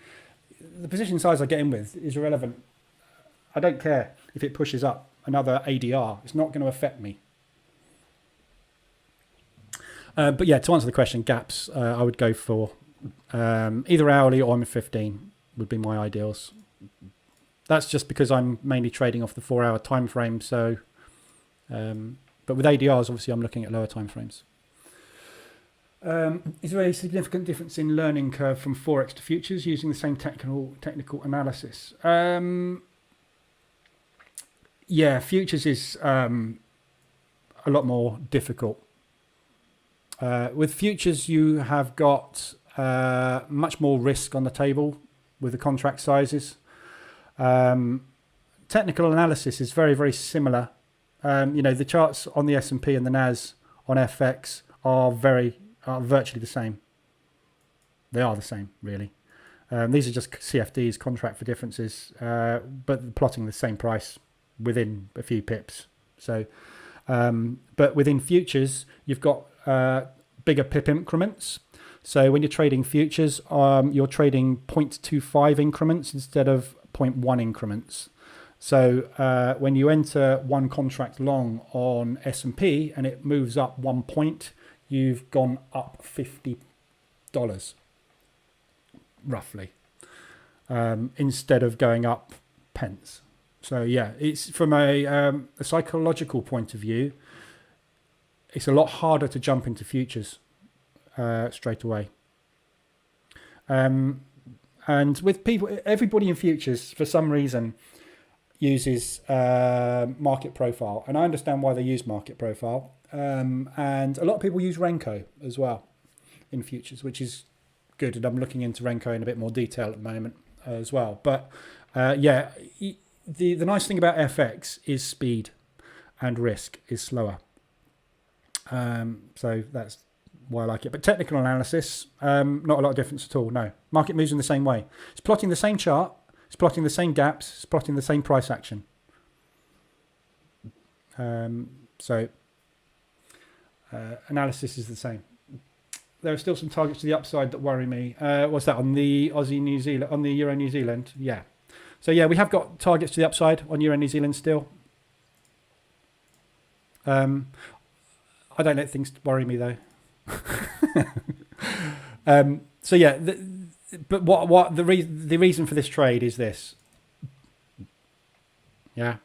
the position size I get in with is irrelevant. I don't care if it pushes up another ADR. It's not going to affect me. But yeah, to answer the question, gaps, I would go for either hourly or M15 would be my ideals. That's just because I'm mainly trading off the 4 hour time frame. So, but with ADRs, obviously I'm looking at lower time frames. Is there a significant difference in learning curve from Forex to futures using the same technical analysis? Yeah, futures is a lot more difficult. With futures, you have got much more risk on the table with the contract sizes. Technical analysis is very, very similar. The charts on the S&P and the NAS on FX are virtually the same. They are the same, really. These are just CFDs, contract for differences, but plotting the same price within a few pips. So, but within futures, you've got bigger pip increments. So when you're trading futures, you're trading 0.25 increments instead of 0.1 increments. So when you enter one contract long on S&P and it moves up 1 point, you've gone up $50 roughly, instead of going up pence. So yeah, it's from a psychological point of view, it's a lot harder to jump into futures straight away. And with people, everybody in futures, for some reason, uses market profile. And I understand why they use market profile. And a lot of people use Renko as well in futures, which is good. And I'm looking into Renko in a bit more detail at the moment as well. But yeah, the nice thing about FX is speed and risk is slower. So that's why I like it. But technical analysis, not a lot of difference at all. No, market moves in the same way. It's plotting the same chart. It's plotting the same gaps. It's plotting the same price action. So analysis is the same. There are still some targets to the upside that worry me. What's that on the Aussie New Zealand, on the Euro New Zealand? Yeah. So yeah, we have got targets to the upside on Euro New Zealand still. I don't let things worry me though. So yeah, but what the reason for this trade is this. Yeah.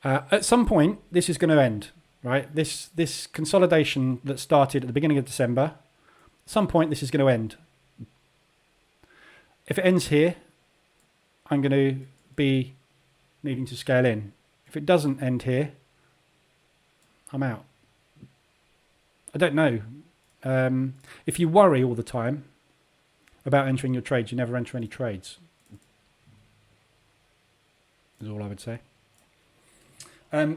At some point, this is going to end, right? This consolidation that started at the beginning of December, at some point this is going to end. If it ends here, I'm going to be needing to scale in. If it doesn't end here, I'm out. I don't know. If you worry all the time about entering your trades, you never enter any trades. Is all I would say.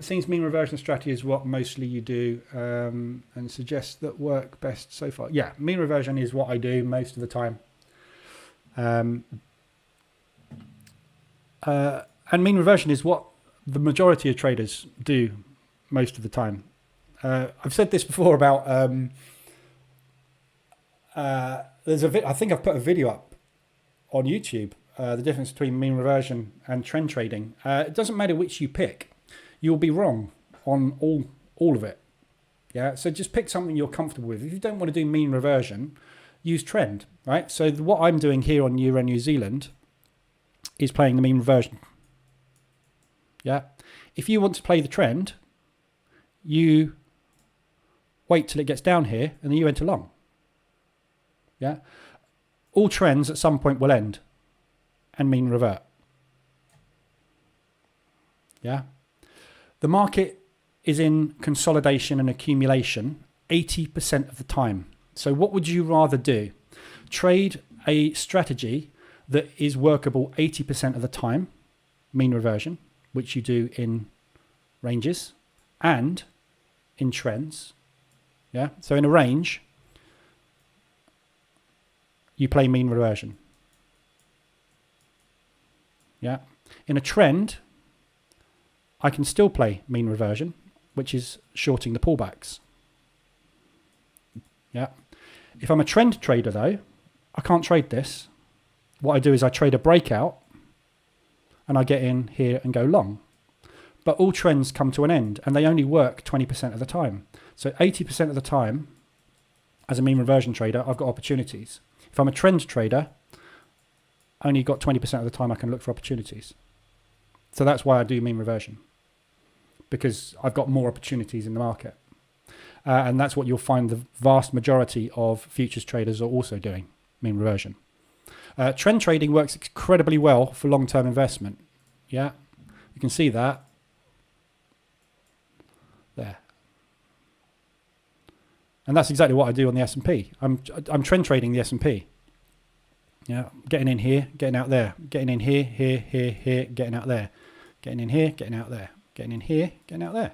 Seems mean reversion strategy is what mostly you do, and suggests that work best so far. Yeah, mean reversion is what I do most of the time. And mean reversion is what the majority of traders do most of the time. I've said this before about there's I think I've put a video up on YouTube, the difference between mean reversion and trend trading. It doesn't matter which you pick, you'll be wrong on all of it. Yeah, so just pick something you're comfortable with. If you don't want to do mean reversion, use trend, right? So what I'm doing here on Euro New Zealand is playing the mean reversion. Yeah, if you want to play the trend, you wait till it gets down here and then you enter long. Yeah, all trends at some point will end and mean revert. Yeah, the market is in consolidation and accumulation 80% of the time. So what would you rather do? Trade a strategy that is workable 80% of the time, mean reversion, which you do in ranges and in trends. Yeah, so in a range, you play mean reversion. Yeah, in a trend, I can still play mean reversion, which is shorting the pullbacks. Yeah, if I'm a trend trader though, I can't trade this. What I do is I trade a breakout and I get in here and go long. But all trends come to an end and they only work 20% of the time. So 80% of the time, as a mean reversion trader, I've got opportunities. If I'm a trend trader, I only got 20% of the time I can look for opportunities. So that's why I do mean reversion, because I've got more opportunities in the market. And that's what you'll find the vast majority of futures traders are also doing, mean reversion. Trend trading works incredibly well for long-term investment. Yeah, you can see that there. And that's exactly what I do on the S&P. I'm trend trading the S&P. Yeah, getting in here, getting out there, getting in here, here, getting out there, getting in here, getting out there, getting in here, getting out there.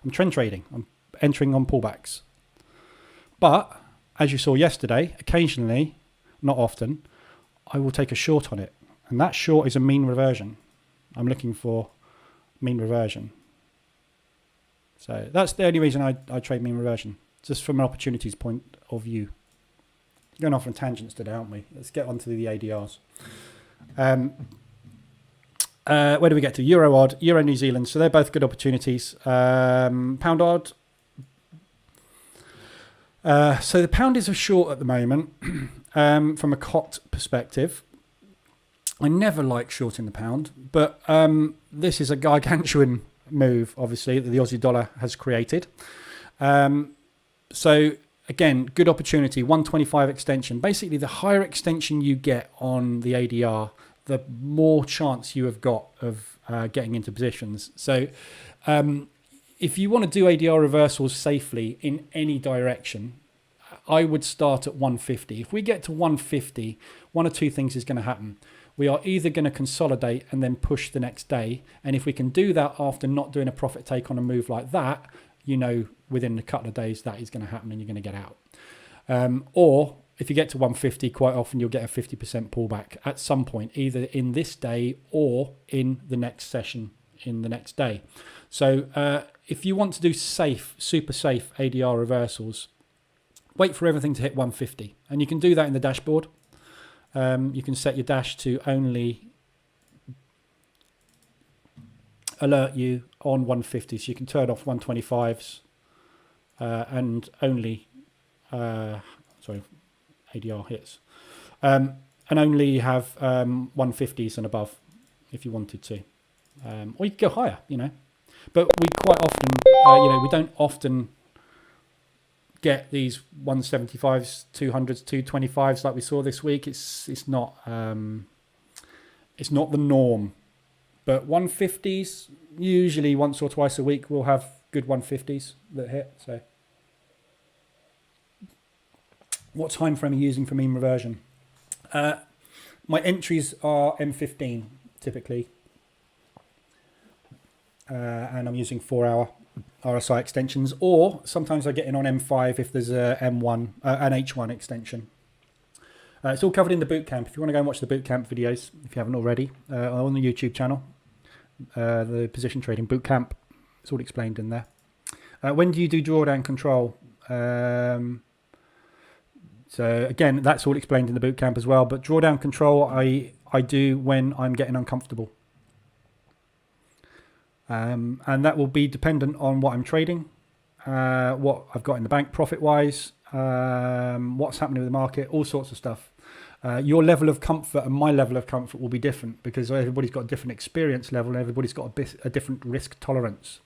I'm trend trading. I'm entering on pullbacks. But as you saw yesterday, occasionally, not often, I will take a short on it. And that short is a mean reversion. I'm looking for mean reversion. So that's the only reason I trade mean reversion, just from an opportunities point of view. Going off on tangents today, aren't we? Let's get on to the ADRs. Where do we get to? Euro odd, Euro New Zealand. So they're both good opportunities. Pound odd. So the pound is a short at the moment from a COT perspective. I never like shorting the pound, but this is a gargantuan move, obviously, that the Aussie dollar has created. So again, good opportunity, 125 extension. Basically, the higher extension you get on the ADR, the more chance you have got of getting into positions. So if you want to do ADR reversals safely in any direction, I would start at 150. If we get to 150, one or two things is going to happen. We are either going to consolidate and then push the next day. And if we can do that after not doing a profit take on a move like that, you know, within a couple of days, that is going to happen and you're going to get out. Or if you get to 150, quite often you'll get a 50% pullback at some point, either in this day or in the next session in the next day. So if you want to do safe, super safe ADR reversals, wait for everything to hit 150. And you can do that in the dashboard. You can set your dash to only alert you on 150. So you can turn off 125s and only, ADR hits. And only have 150s and above if you wanted to. Or you could go higher, you know. But we quite often, we don't often get these 175s, 200s, 225s like we saw this week. It's not the norm. But 150s, usually once or twice a week, we'll have good 150s that hit. So, what time frame are you using for mean reversion? My entries are M15 typically, and I'm using 4-hour RSI extensions, or sometimes I get in on M5 if there's a M1, an H1 extension. It's all covered in the Bootcamp. If you want to go and watch the Bootcamp videos, if you haven't already, on the YouTube channel, the Position Trading Bootcamp, it's all explained in there. When do you do drawdown control? So again, that's all explained in the Bootcamp as well. But drawdown control, I do when I'm getting uncomfortable. And that will be dependent on what I'm trading, what I've got in the bank profit-wise, what's happening with the market, all sorts of stuff. Your level of comfort and my level of comfort will be different because everybody's got a different experience level and everybody's got a different risk tolerance.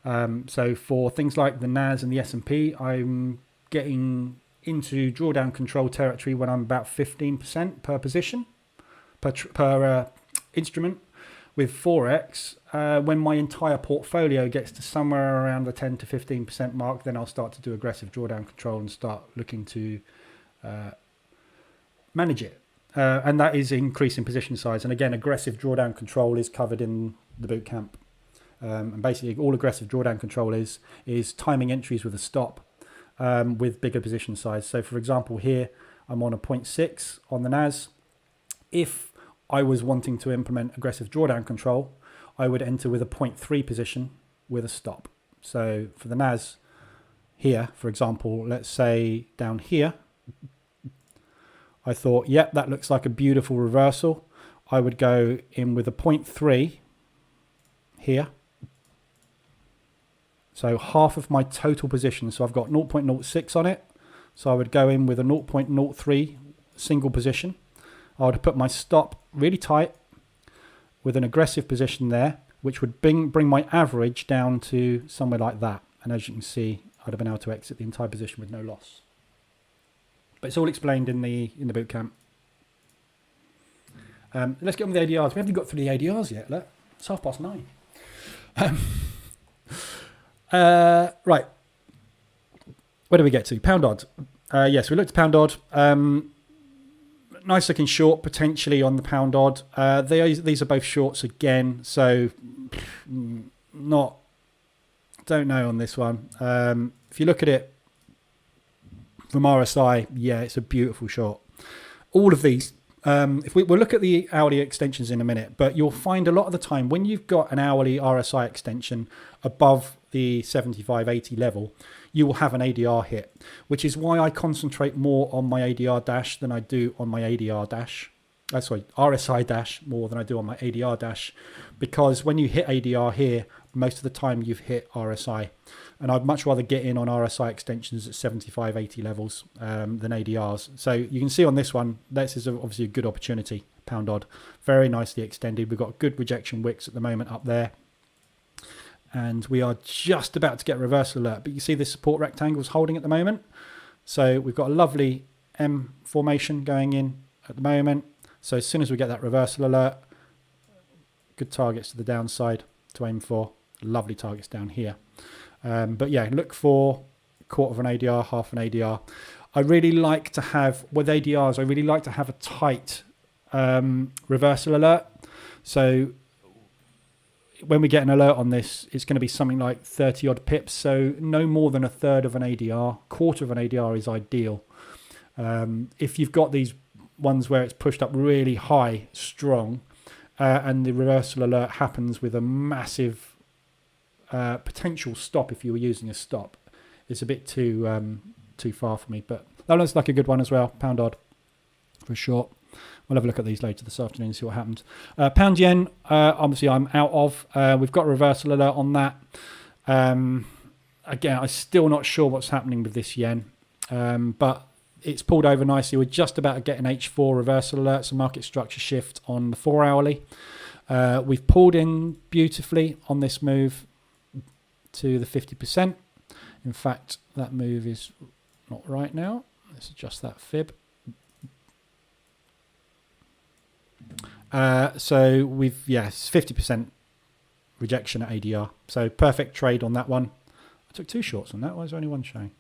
So for things like the NAS and the S&P, I'm getting into drawdown control territory when I'm about 15% per position, per instrument. With Forex, when my entire portfolio gets to somewhere around the 10 to 15% mark, then I'll start to do aggressive drawdown control and start looking to manage it. And that is increasing position size. And again, aggressive drawdown control is covered in the Bootcamp. And basically all aggressive drawdown control is timing entries with a stop with bigger position size. So for example, here I'm on a 0.6 on the NAS. If I was wanting to implement aggressive drawdown control, I would enter with a 0.3 position with a stop. So for the NAS here, for example, let's say down here, I thought, yep, that looks like a beautiful reversal. I would go in with a 0.3 here. So half of my total position. So I've got 0.06 on it. So I would go in with a 0.03 single position. I would put my stop really tight with an aggressive position there, which would bring my average down to somewhere like that. And as you can see, I'd have been able to exit the entire position with no loss. But it's all explained in the Bootcamp. Let's get on with the ADRs. We haven't got through the ADRs yet. Look, it's 9:30. Right. Where do we get to? Pound odd. Yes, we looked at pound odd. Nice looking short potentially on the pound odd. These are both shorts again, so don't know on this one. If you look at it from RSI, yeah, it's a beautiful short. All of these, if we'll look at the hourly extensions in a minute, but you'll find a lot of the time when you've got an hourly RSI extension above the 75-80 level, you will have an ADR hit, which is why I concentrate more on my ADR dash than I do on my ADR dash. sorry, RSI dash more than I do on my ADR dash, because when you hit ADR here, most of the time you've hit RSI. And I'd much rather get in on RSI extensions at 75, 80 levels than ADRs. So you can see on this one, this is obviously a good opportunity, pound odd. Very nicely extended. We've got good rejection wicks at the moment up there. And we are just about to get a reversal alert. But you see this support rectangle is holding at the moment. So we've got a lovely M formation going in at the moment. So as soon as we get that reversal alert, good targets to the downside to aim for. Lovely targets down here. But yeah, look for quarter of an ADR, half an ADR. I really like to have, with ADRs, I really like to have a tight reversal alert. So when we get an alert on this, it's going to be something like 30 odd pips. So no more than a third of an ADR. Quarter of an ADR is ideal. If you've got these ones where it's pushed up really high, strong, and the reversal alert happens with a massive potential stop, if you were using a stop, it's a bit too far for me. But that looks like a good one as well, pound odd for short. We'll have a look at these later this afternoon and see what happens. Pound yen, obviously I'm out of. We've got a reversal alert on that. Again, I'm still not sure what's happening with this yen, but it's pulled over nicely. We're just about to get an H4 reversal alert, so market structure shift on the 4 hourly. We've pulled in beautifully on this move to the 50%. In fact, that move is not right now. Let's adjust that fib. So we've, yes, 50% rejection at ADR. So perfect trade on that one. I took 2 shorts on that. Why is there only one showing?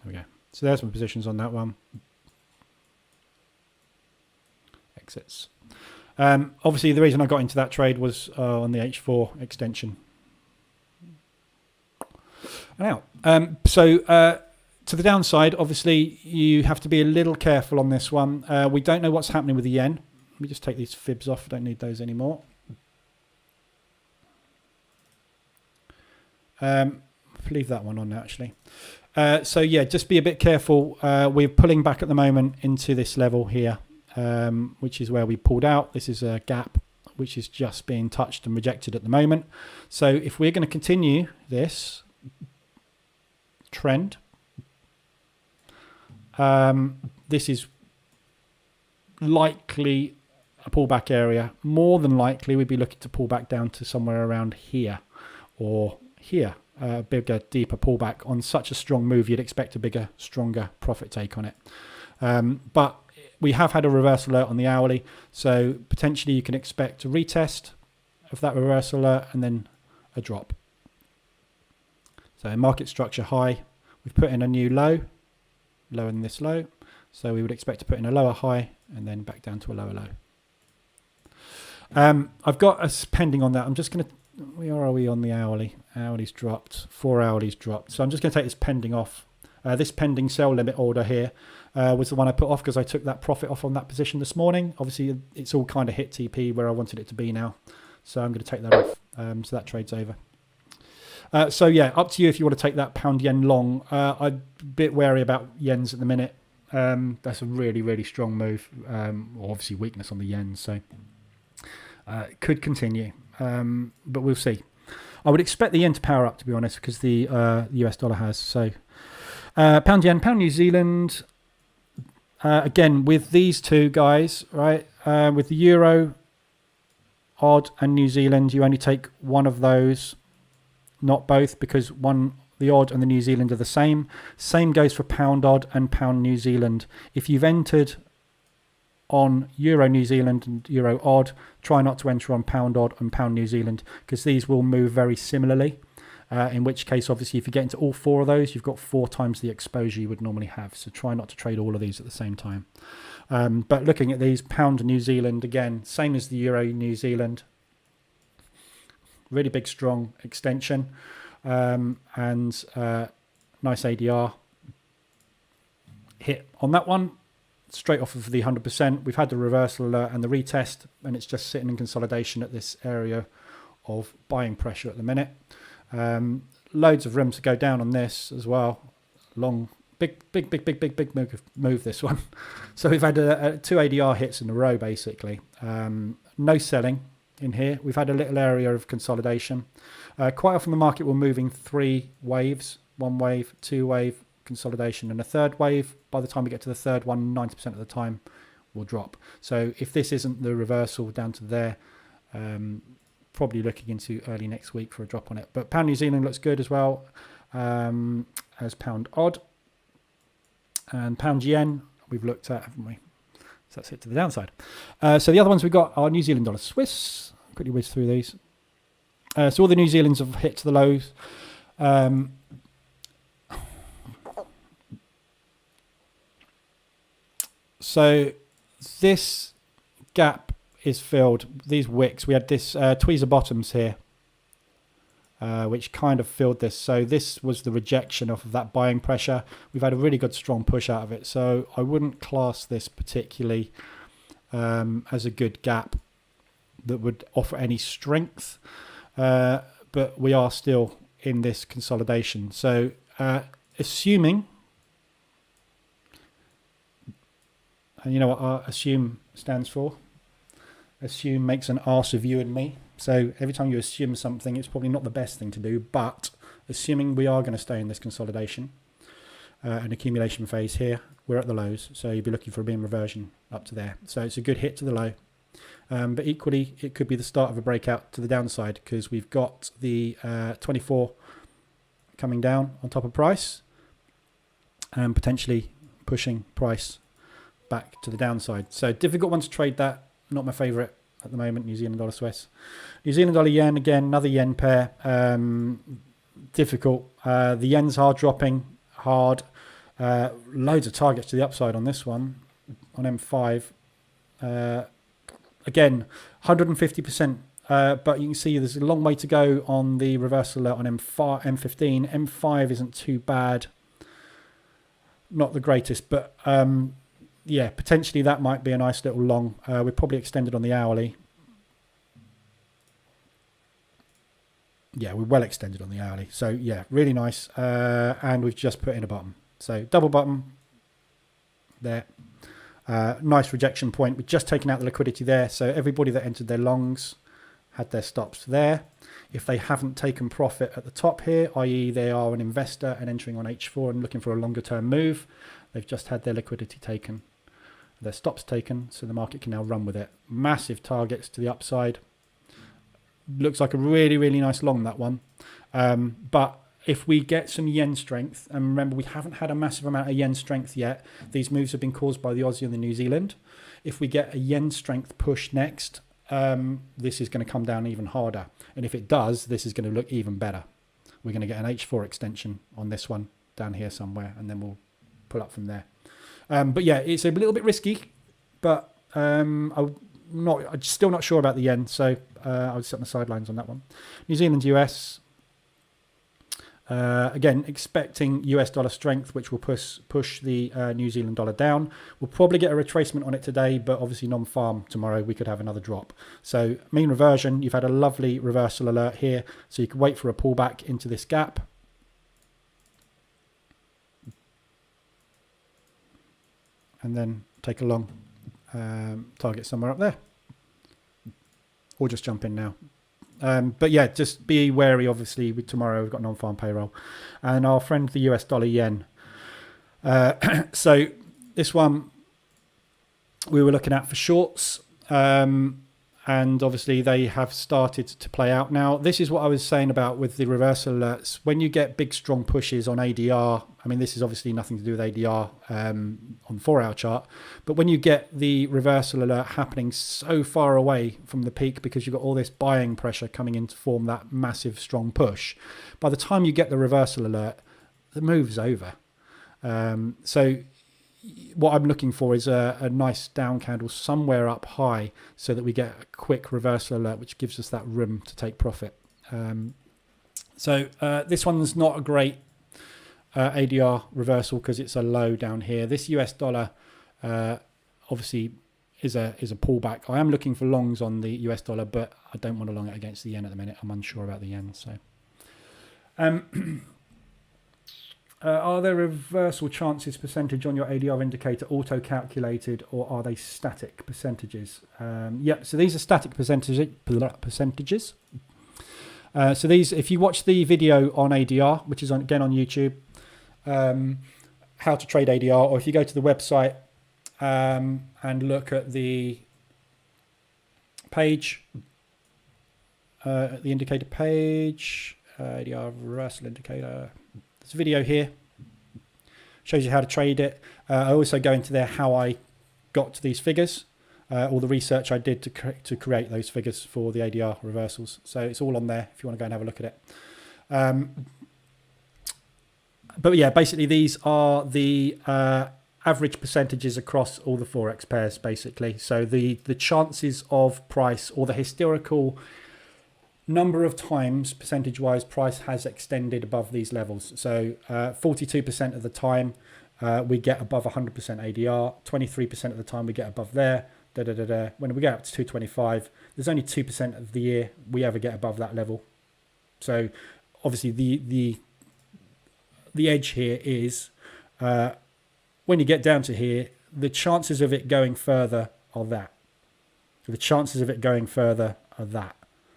There we go. So there's my positions on that one. Exits. Obviously, the reason I got into that trade was on the H4 extension. Now, to the downside, obviously, you have to be a little careful on this one. We don't know what's happening with the yen. Let me just take these fibs off. I don't need those anymore. Leave that one on now, actually. So, yeah, just be a bit careful. We're pulling back at the moment into this level here, which is where we pulled out. This is a gap which is just being touched and rejected at the moment. So if we're going to continue this trend, this is likely a pullback area. More than likely, we'd be looking to pull back down to somewhere around here or here. A bigger, deeper pullback on such a strong move. You'd expect a bigger, stronger profit take on it. But we have had a reverse alert on the hourly, so potentially you can expect a retest of that reverse alert and then a drop. So market structure high, we've put in a new lower than this low, so we would expect to put in a lower high and then back down to a lower low. I've got us pending on that. I'm just going to, where are we on the hourly? Hourly's dropped, 4 hourly's dropped, so I'm just going to take this pending off. This pending sell limit order here was the one I put off because I took that profit off on that position this morning. Obviously, it's all kind of hit TP where I wanted it to be now. So I'm going to take that off. So that trade's over. So yeah, up to you if you want to take that pound yen long. I'm a bit wary about yens at the minute. That's a really, really strong move. Obviously weakness on the yen, so it could continue. But we'll see. I would expect the yen to power up, to be honest, because the US dollar has. So pound yen, pound New Zealand. Again, with these two guys, right? With the euro, odd, and New Zealand, you only take one of those, not both, because the odd and the New Zealand are the same. Same goes for pound odd and pound New Zealand. If you've entered on euro New Zealand and euro odd, try not to enter on pound odd and pound New Zealand, because these will move very similarly. In which case, obviously, if you get into all 4 of those, you've got 4 times the exposure you would normally have. So try not to trade all of these at the same time. But looking at these, pound New Zealand, again, same as the euro New Zealand. Really big, strong extension. And nice ADR hit on that one. Straight off of the 100%. We've had the reversal alert and the retest, and it's just sitting in consolidation at this area of buying pressure at the minute. Loads of room to go down on this as well. big move this one. So we've had two ADR hits in a row, basically. No selling in here. We've had a little area of consolidation. Quite often the market will move in 3 waves, 1 wave, 2 wave, consolidation, and a 3rd wave. By the time we get to the 3rd one, 90% of the time will drop. So if this isn't the reversal down to there, probably looking into early next week for a drop on it. But pound New Zealand looks good as well, as pound odd. And pound yen we've looked at, haven't we? So that's it to the downside. So the other ones we've got are New Zealand dollar Swiss. Quickly whiz through these. So all the New Zealands have hit to the lows. So this gap is filled. These wicks, we had this tweezer bottoms here, which kind of filled this. So this was the rejection off of that buying pressure. We've had a really good strong push out of it. So I wouldn't class this particularly as a good gap that would offer any strength. But we are still in this consolidation. So assuming, and you know what assume stands for? Assume makes an arse of you and me. So every time you assume something, it's probably not the best thing to do. But assuming we are going to stay in this consolidation and accumulation phase here, we're at the lows. So you'd be looking for a beam reversion up to there. So it's a good hit to the low. But equally, it could be the start of a breakout to the downside because we've got the 24 coming down on top of price and potentially pushing price back to the downside. So difficult one to trade that. Not my favourite at the moment, New Zealand dollar Swiss. New Zealand dollar yen, again, another yen pair. Difficult. The yens are dropping hard. Loads of targets to the upside on this one, on M5. Again, 150%. But you can see there's a long way to go on the reversal alert on M15. M5 isn't too bad. Not the greatest, but yeah, potentially that might be a nice little long. We're probably extended on the hourly. Yeah, we're well extended on the hourly. So yeah, really nice. And we've just put in a bottom. So double bottom there. Nice rejection point. We've just taken out the liquidity there. So everybody that entered their longs had their stops there. If they haven't taken profit at the top here, i.e. they are an investor and entering on H4 and looking for a longer term move, they've just had their liquidity taken, their stops taken, so the market can now run with it. Massive targets to the upside. Looks like a really, really nice long, that one. But if we get some yen strength, and remember we haven't had a massive amount of yen strength yet, these moves have been caused by the Aussie and the New Zealand. If we get a yen strength push next, this is going to come down even harder. And if it does, this is going to look even better. We're going to get an H4 extension on this one down here somewhere, and then we'll pull up from there. But yeah, it's a little bit risky, but I'm still not sure about the yen, so I'll sit on the sidelines on that one. New Zealand, US. Again, expecting US dollar strength, which will push the New Zealand dollar down. We'll probably get a retracement on it today, but obviously non-farm tomorrow, we could have another drop. So mean reversion, you've had a lovely reversal alert here, so you can wait for a pullback into this gap. And then take a long target somewhere up there. Or just jump in now. But yeah, just be wary, obviously, with tomorrow we've got non-farm payroll. And our friend, the US dollar yen. So this one we were looking at for shorts. And obviously they have started to play out now. This is what I was saying about with the reversal alerts. When you get big, strong pushes on ADR, I mean, this is obviously nothing to do with ADR on the 4-hour chart, but when you get the reversal alert happening so far away from the peak because you've got all this buying pressure coming in to form that massive, strong push, by the time you get the reversal alert, the move's over. So what I'm looking for is a nice down candle somewhere up high so that we get a quick reversal alert, which gives us that room to take profit. So this one's not a great ADR reversal because it's a low down here. This US dollar obviously is a pullback. I am looking for longs on the US dollar, but I don't want to long it against the yen at the minute. I'm unsure about the yen. So Are there reversal chances percentage on your ADR indicator auto-calculated, or are they static percentages? Yeah, so these are static percentages. So these, if you watch the video on ADR, which is again on YouTube, how to trade ADR, or if you go to the website and look at the page, the indicator page, ADR reversal indicator. This video here shows you how to trade it. I also go into there how I got to these figures, all the research I did to create those figures for the ADR reversals. So it's all on there if you want to go and have a look at it. But yeah, basically these are the average percentages across all the Forex pairs, basically. So the chances of price, or the historical number of times percentage-wise price has extended above these levels. So 42% of the time we get above 100% ADR, 23% of the time we get above there, When we get up to 225, there's only 2% of the year we ever get above that level. So obviously the edge here is when you get down to here, the chances of it going further are that. So the chances of it going further are that.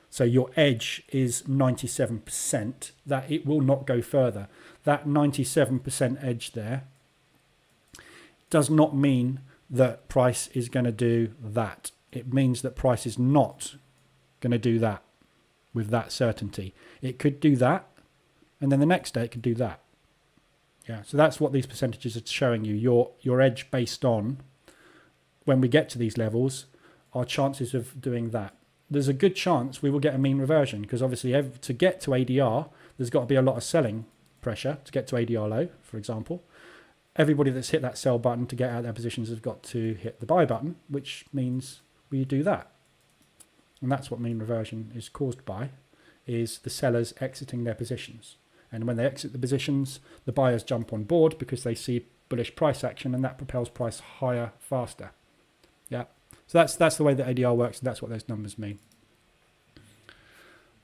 So your edge is 97% that it will not go further. That 97% edge there does not mean that price is going to do that. It means that price is not going to do that with that certainty. It could do that, and then the next day it could do that. Yeah, so that's what these percentages are showing you. Your edge based on when we get to these levels are chances of doing that. There's a good chance we will get a mean reversion, because obviously to get to ADR, there's got to be a lot of selling pressure to get to ADR low, for example. Everybody that's hit that sell button to get out of their positions has got to hit the buy button, which means we do that. And that's what mean reversion is caused by, is the sellers exiting their positions. And when they exit the positions, the buyers jump on board because they see bullish price action, and that propels price higher faster. Yeah. So that's the way that ADR works, and that's what those numbers mean.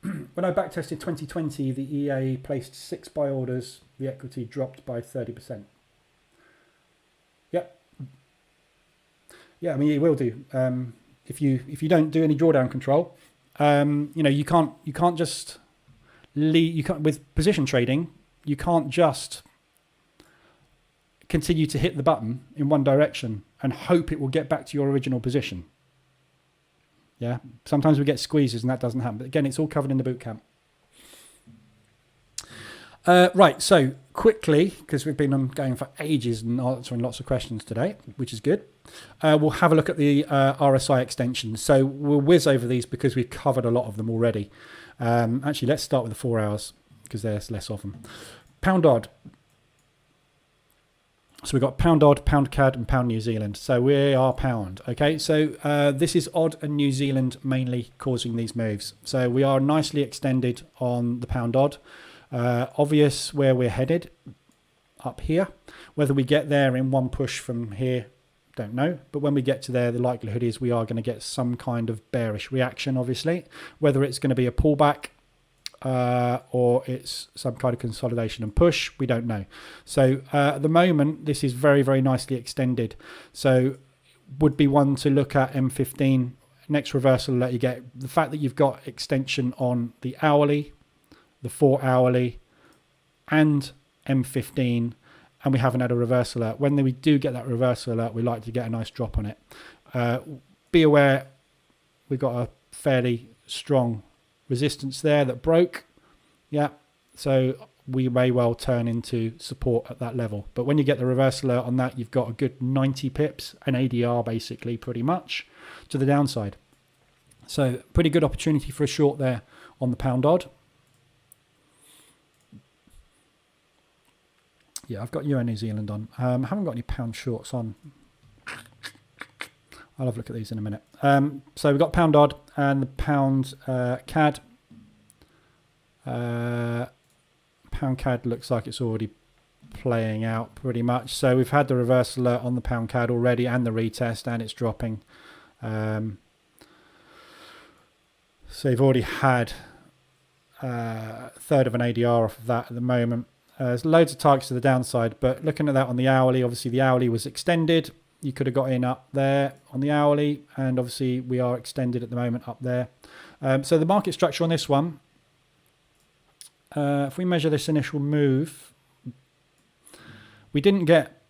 When I backtested 2020, the EA placed 6 buy orders. The equity dropped by 30%. Yep. Yeah, I mean, it will do. If you don't do any drawdown control, you can't just leave. You can't, with position trading, you can't just continue to hit the button in one direction and hope it will get back to your original position. Yeah, sometimes we get squeezes and that doesn't happen. But again, it's all covered in the bootcamp. Right, so quickly, because we've been going for ages and answering lots of questions today, which is good. We'll have a look at the RSI extensions. So we'll whiz over these because we've covered a lot of them already. Actually, let's start with the 4 hours because there's less of them. Pound odd. So we've got pound odd, pound CAD, and pound New Zealand. So we are pound. Okay, so this is odd and New Zealand mainly causing these moves. So we are nicely extended on the pound odd. Obvious where we're headed, up here. Whether we get there in one push from here, don't know. But when we get to there, the likelihood is we are going to get some kind of bearish reaction, obviously. Whether it's going to be a pullback or it's some kind of consolidation and push, we don't know. So at the moment, this is very, very nicely extended. So would be one to look at M15. Next reversal, let you get the fact that you've got extension on the hourly, the 4 hourly, and M15, and we haven't had a reversal alert. When we do get that reversal alert, we like to get a nice drop on it. Be aware we've got a fairly strong resistance there that broke. Yeah, so we may well turn into support at that level. But when you get the reversal alert on that, you've got a good 90 pips, an ADR basically pretty much to the downside. So pretty good opportunity for a short there on the pound odd. Yeah, I've got Euro New Zealand on. I haven't got any pound shorts on. I'll have a look at these in a minute. So we've got pound odd and the pound CAD. Pound CAD looks like it's already playing out pretty much. So we've had the reverse alert on the pound CAD already and the retest, and it's dropping. So you've already had a third of an ADR off of that at the moment. There's loads of targets to the downside, but looking at that on the hourly, obviously the hourly was extended. You could have got in up there on the hourly, and obviously we are extended at the moment up there. So the market structure on this one, if we measure this initial move, we didn't get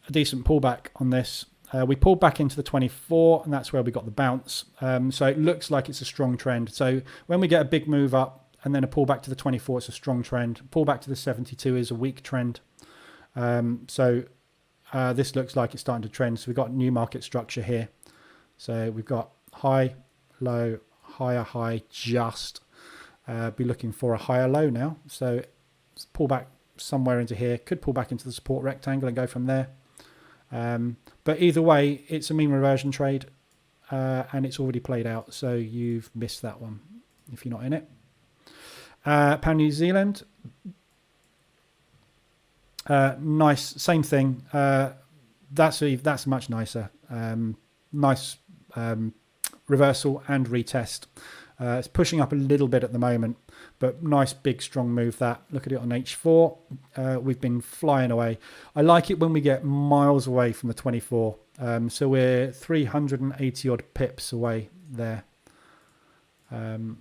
a decent pullback on this. We pulled back into the 24, and that's where we got the bounce. So it looks like it's a strong trend. So when we get a big move up and then a pullback to the 24, it's a strong trend. Pullback to the 72 is a weak trend. This looks like it's starting to trend. So we've got new market structure here. So we've got high, low, higher, high, just. Be looking for a higher low now. So pull back somewhere into here. Could pull back into the support rectangle and go from there. But either way, it's a mean reversion trade, and it's already played out. So you've missed that one if you're not in it. Pound New Zealand. Nice, same thing. That's much nicer. Nice reversal and retest. It's pushing up a little bit at the moment, but nice big strong move that. Look at it on H4. We've been flying away. I like it when we get miles away from the 24. So we're 380 odd pips away there. On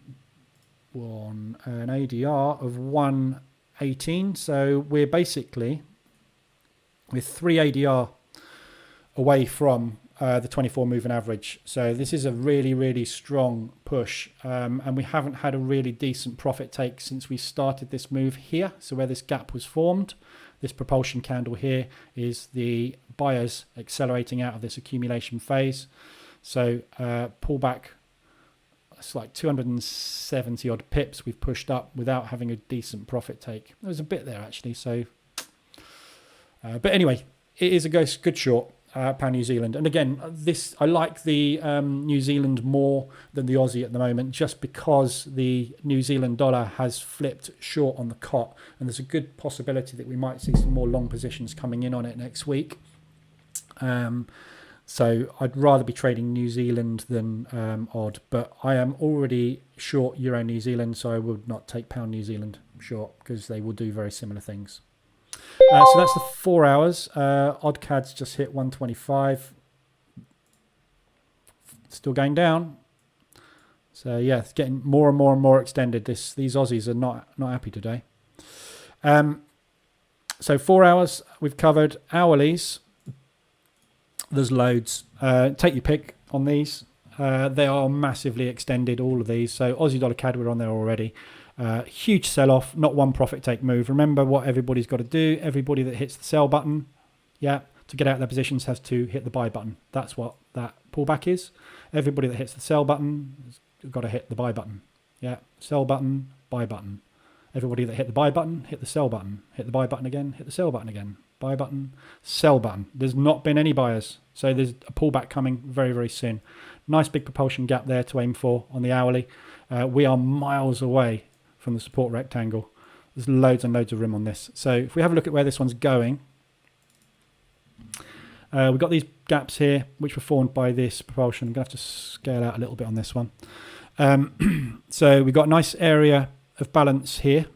an ADR of 118. So we're 3 ADR away from the 24 moving average. So this is a really, really strong push. And we haven't had a really decent profit take since we started this move here. So where this gap was formed, this propulsion candle here is the buyers accelerating out of this accumulation phase. So pullback, it's like 270 odd pips we've pushed up without having a decent profit take. There was a bit there actually. So, but anyway, it is a good short. Pound New Zealand, and again, I like the New Zealand more than the Aussie at the moment, just because the New Zealand dollar has flipped short on the COT, and there's a good possibility that we might see some more long positions coming in on it next week. So I'd rather be trading New Zealand than odd, but I am already short Euro New Zealand, so I would not take Pound New Zealand short because they will do very similar things. So that's the 4 hours. Odd CAD's just hit 125. Still going down. So yeah, it's getting more and more and more extended. These Aussies are not happy today. So 4 hours we've covered. Hourlies, there's loads. Take your pick on these. They are massively extended, all of these. So Aussie dollar CAD, we're on there already. Huge sell-off, not one profit take move. Remember what everybody's got to do. Everybody that hits the sell button, to get out of their positions has to hit the buy button. That's what that pullback is. Everybody that hits the sell button has got to hit the buy button. Sell button, buy button. Everybody that hit the buy button, hit the sell button. Hit the buy button again, hit the sell button again. Buy button, sell button. There's not been any buyers. So there's a pullback coming very, very soon. Nice big propulsion gap there to aim for on the hourly. We are miles away from the support rectangle. There's loads and loads of room on this. So if we have a look at where this one's going, we've got these gaps here which were formed by this propulsion. I'm going to have to scale out a little bit on this one. So we've got a nice area of balance here,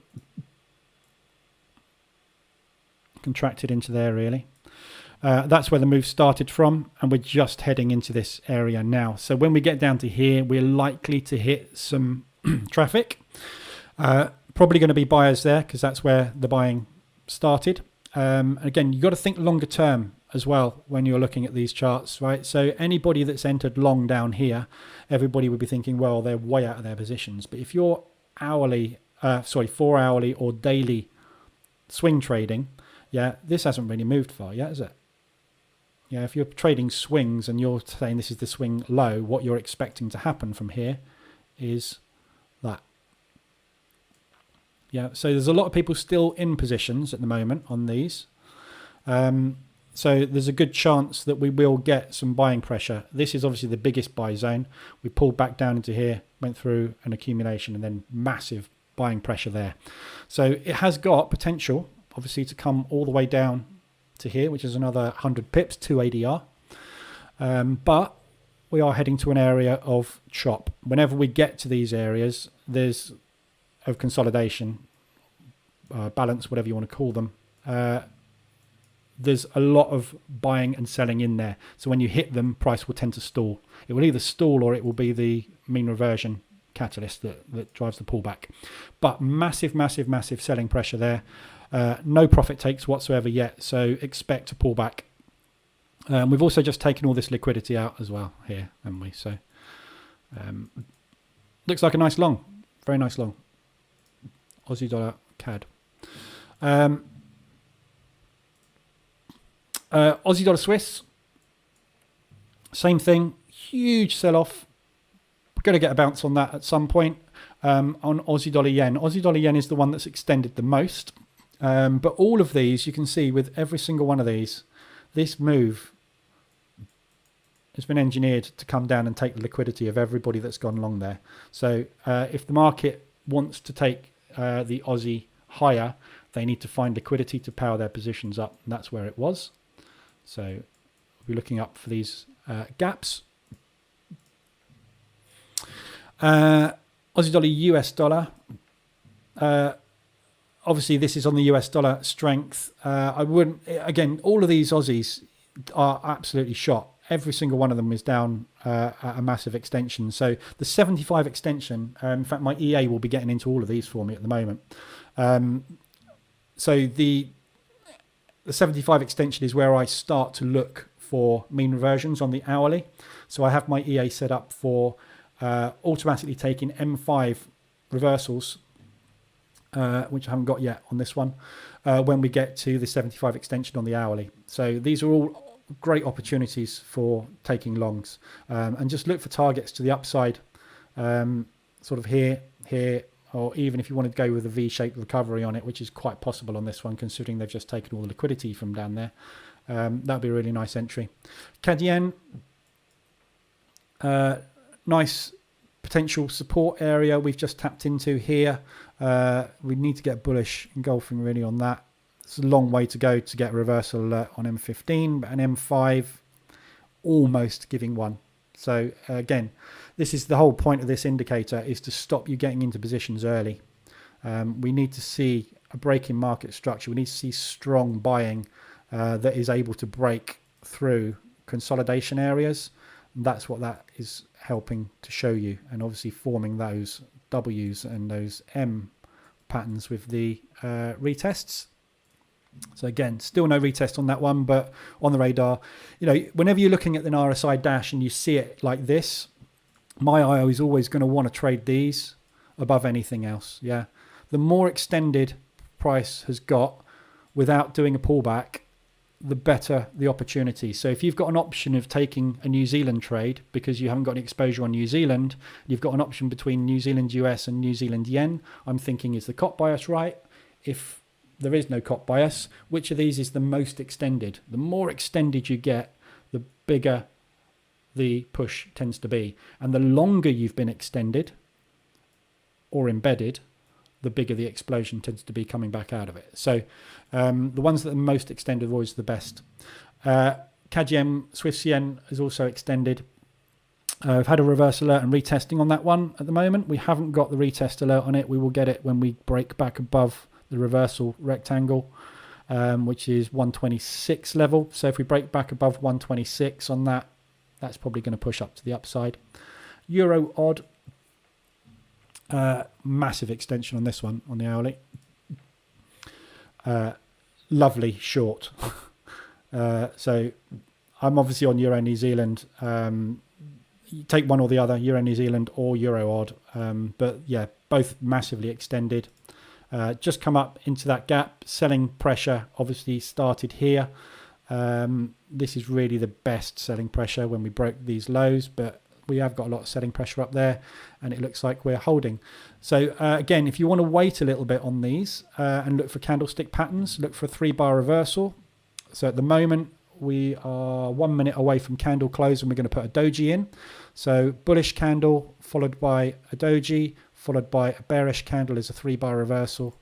contracted into there really. That's where the move started from, and we're just heading into this area now. So when we get down to here, we're likely to hit some traffic. Probably going to be buyers there because that's where the buying started. Again, you've got to think longer term as well when you're looking at these charts, right? So anybody that's entered long down here, everybody would be thinking, well, they're way out of their positions. But if you're 4 hourly or daily swing trading, this hasn't really moved far yet, has it? If you're trading swings and you're saying this is the swing low, what you're expecting to happen from here is that. So there's a lot of people still in positions at the moment on these. So there's a good chance that we will get some buying pressure. This is obviously the biggest buy zone. We pulled back down into here, went through an accumulation, and then massive buying pressure there. So it has got potential, obviously, to come all the way down to here, which is another 100 pips, 2 ADR. But we are heading to an area of chop. Whenever we get to these areas, there's of consolidation, balance, whatever you want to call them, there's a lot of buying and selling in there. So when you hit them, price will tend to stall. It will either stall or it will be the mean reversion catalyst that drives the pullback. But massive, massive, massive selling pressure there. No profit takes whatsoever yet, so expect a pullback. We've also just taken all this liquidity out as well here, haven't we? So looks like a nice long, very nice long. Aussie dollar CAD. Aussie dollar Swiss, same thing, huge sell-off. We're going to get a bounce on that at some point. On Aussie dollar yen. Aussie dollar yen is the one that's extended the most. But all of these, you can see with every single one of these, this move has been engineered to come down and take the liquidity of everybody that's gone long there. So if the market wants to take the Aussie higher, they need to find liquidity to power their positions up. And that's where it was. So we'll be looking up for these gaps. Aussie dollar, US dollar. Obviously, this is on the US dollar strength. I wouldn't, again, all of these Aussies are absolutely shot. Every single one of them is down at a massive extension. So the 75 extension, in fact, my EA will be getting into all of these for me at the moment. So the 75 extension is where I start to look for mean reversions on the hourly. So I have my EA set up for automatically taking M5 reversals, which I haven't got yet on this one, when we get to the 75 extension on the hourly. So these are all great opportunities for taking longs, and just look for targets to the upside, sort of here, or even if you want to go with a V-shaped recovery on it, which is quite possible on this one, considering they've just taken all the liquidity from down there. That'd be a really nice entry. CAD yen, nice potential support area we've just tapped into here. We need to get bullish engulfing really on that. It's a long way to go to get a reversal alert on M15, but an M5 almost giving one. So again, this is the whole point of this indicator, is to stop you getting into positions early. We need to see a break in market structure. We need to see strong buying that is able to break through consolidation areas. That's what that is helping to show you, and obviously forming those W's and those M patterns with the retests. So again, still no retest on that one, but on the radar. You know, whenever you're looking at an RSI dash and you see it like this, my eye is always going to want to trade these above anything else. Yeah, the more extended price has got without doing a pullback, the better the opportunity. So if you've got an option of taking a New Zealand trade because you haven't got any exposure on New Zealand, you've got an option between New Zealand US and New Zealand yen. I'm thinking, is the COT bias right? If there is no COT bias, which of these is the most extended? The more extended you get, the bigger the push tends to be. And the longer you've been extended or embedded, the bigger the explosion tends to be coming back out of it. So the ones that are most extended are always the best. CAD yen, Swiss yen is also extended. We've had a reverse alert and retesting on that one at the moment. We haven't got the retest alert on it. We will get it when we break back above the reversal rectangle, which is 126 level. So if we break back above 126 on that, that's probably going to push up to the upside. Euro odd. Massive extension on this one on the hourly. Lovely short. So I'm obviously on Euro New Zealand. You take one or the other, Euro New Zealand or Euro odd. But yeah, both massively extended. Just come up into that gap. Selling pressure obviously started here. This is really the best selling pressure when we broke these lows, but we have got a lot of selling pressure up there, and it looks like we're holding. So again, if you want to wait a little bit on these and look for candlestick patterns, look for a 3-bar reversal. So at the moment, we are 1 minute away from candle close, and we're going to put a doji in. So bullish candle followed by a doji, followed by a bearish candle is a 3-bar reversal.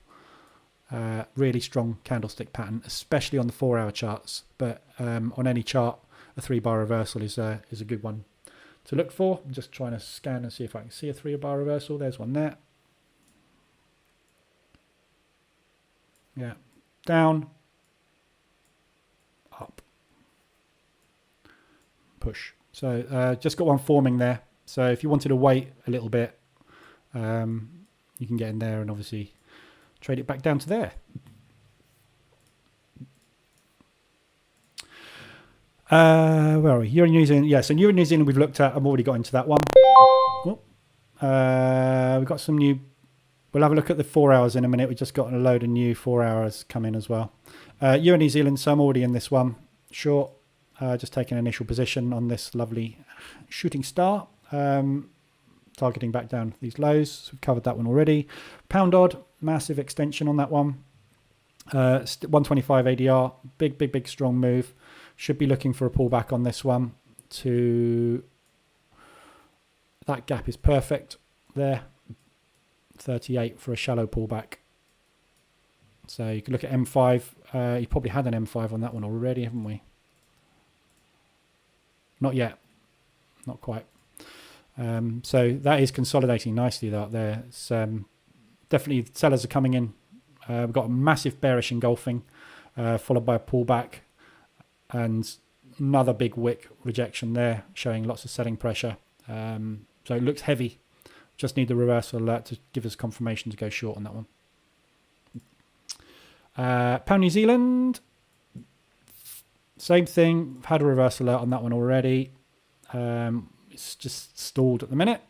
Really strong candlestick pattern, especially on the 4-hour charts. But on any chart, a 3-bar reversal is a good one to look for. I'm just trying to scan and see if I can see a 3-bar reversal. There's one there. Yeah. Down, up, push. So just got one forming there. So if you wanted to wait a little bit, you can get in there and obviously trade it back down to there. Where are we? Euro New Zealand. Yeah, so Euro New Zealand we've looked at. I've already got into that one. We've got some new. We'll have a look at the 4 hours in a minute. We've just got a load of new 4 hours come in as well. Euro New Zealand, so I'm already in this one. Short, just taking an initial position on this lovely shooting star. Targeting back down these lows. So we've covered that one already. Pound odd, massive extension on that one. 125 ADR, big strong move. Should be looking for a pullback on this one. That gap is perfect there. 38 for a shallow pullback. So you can look at M5. You probably had an M5 on that one already, haven't we? Not yet. Not quite. So that is consolidating nicely out there. It's, definitely sellers are coming in. We've got a massive bearish engulfing, followed by a pullback and another big wick rejection there, showing lots of selling pressure. So it looks heavy. Just need the reversal alert to give us confirmation to go short on that one. Pound New Zealand, same thing. I've had a reversal alert on that one already. It's just stalled at the minute.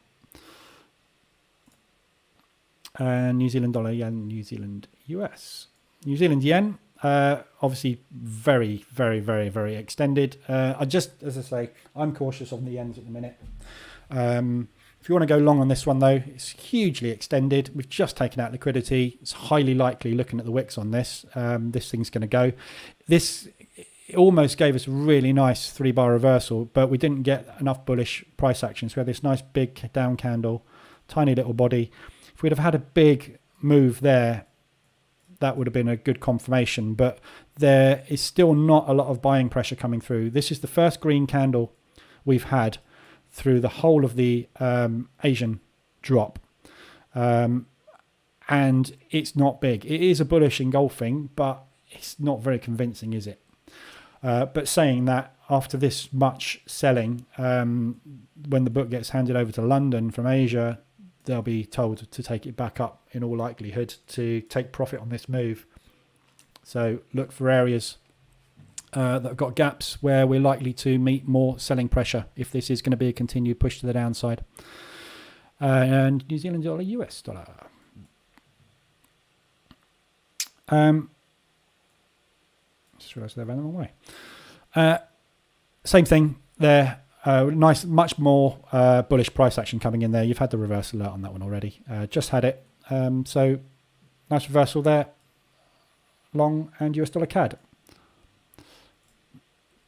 New Zealand dollar, yen, New Zealand US. New Zealand yen, obviously very extended. As I say, I'm cautious on the yens at the minute. If you want to go long on this one though, it's hugely extended. We've just taken out liquidity. It's highly likely, looking at the wicks on this, this thing's going to go. It almost gave us a really nice 3-bar reversal, but we didn't get enough bullish price action. So we had this nice big down candle, tiny little body. If we'd have had a big move there, that would have been a good confirmation, but there is still not a lot of buying pressure coming through. This is the first green candle we've had through the whole of the Asian drop. And it's not big. It is a bullish engulfing, but it's not very convincing, is it? But saying that, after this much selling, when the book gets handed over to London from Asia, they'll be told to take it back up in all likelihood to take profit on this move. So look for areas that have got gaps where we're likely to meet more selling pressure if this is going to be a continued push to the downside. And New Zealand dollar, US dollar. Just realised they're running the wrong way. Same thing there. Nice, much more bullish price action coming in there. You've had the reversal alert on that one already. Just had it. So nice reversal there. Long and US dollar CAD.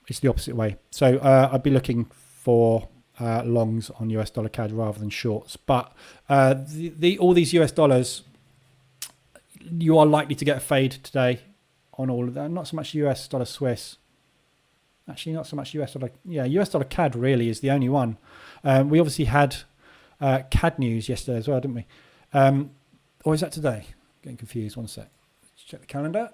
It's the opposite way. So I'd be looking for longs on US dollar CAD rather than shorts. But all these US dollars, you are likely to get a fade today on all of that. Not so much US dollar Swiss. Actually, not so much US dollar. Yeah, US dollar CAD really is the only one. We obviously had CAD news yesterday as well, didn't we? Or is that today? Getting confused. One sec. Let's check the calendar.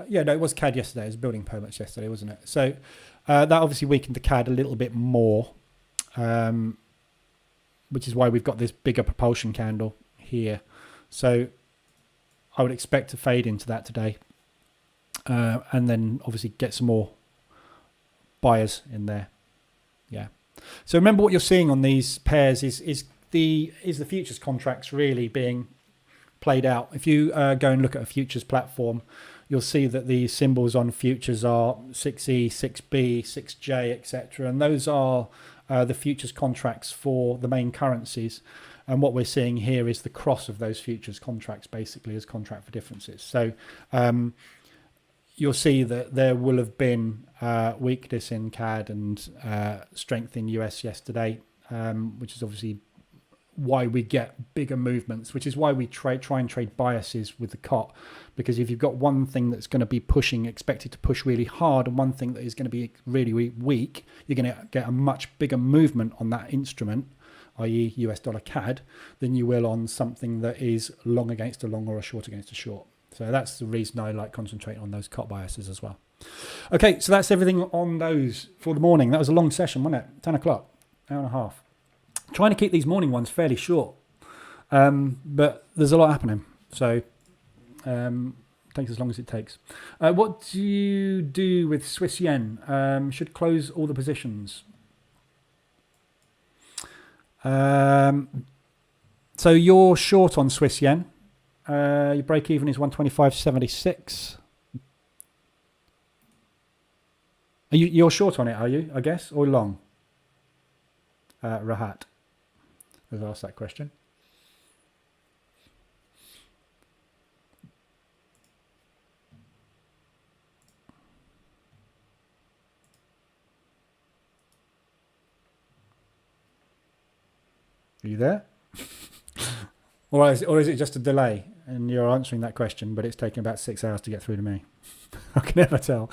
Yeah, no, it was CAD yesterday. It was building permits yesterday, wasn't it? So that obviously weakened the CAD a little bit more, which is why we've got this bigger propulsion candle here. So I would expect to fade into that today, and then obviously get some more buyers in there. Yeah. So remember, what you're seeing on these pairs is the futures contracts really being played out. If you go and look at a futures platform, you'll see that the symbols on futures are 6E, 6B, 6J, etc. And those are the futures contracts for the main currencies. And what we're seeing here is the cross of those futures contracts, basically, as contract for differences. So you'll see that there will have been weakness in CAD and strength in US yesterday, which is obviously why we get bigger movements, which is why we try and trade biases with the COT. Because if you've got one thing that's going to be expected to push really hard, and one thing that is going to be really weak, you're going to get a much bigger movement on that instrument, i.e. US dollar CAD, than you will on something that is long against a long or a short against a short. So that's the reason I like concentrating on those COT biases as well. Okay, so that's everything on those for the morning. That was a long session, wasn't it? 10 o'clock, hour and a half. Trying to keep these morning ones fairly short, but there's a lot happening. So takes as long as it takes. What do you do with Swiss yen? Should close all the positions. So you're short on Swiss yen. Your break even is 125.76. You're short on it, are you? I guess, or long? Rahat has asked that question. Are you there? or is it just a delay and you're answering that question, but it's taking about 6 hours to get through to me? I can never tell.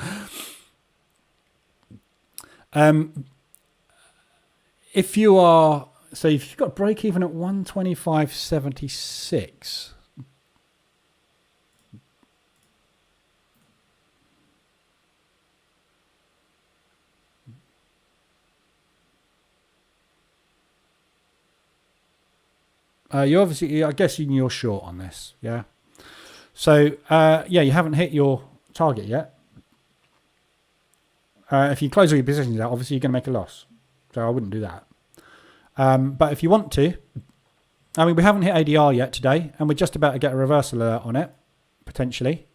If you are, so if you've got break even at 125.76, you obviously, I guess you're short on this, yeah. So yeah, you haven't hit your target yet. If you close all your positions out, obviously you're going to make a loss. So I wouldn't do that. But if you want to, I mean, we haven't hit ADR yet today, and we're just about to get a reversal alert on it, potentially.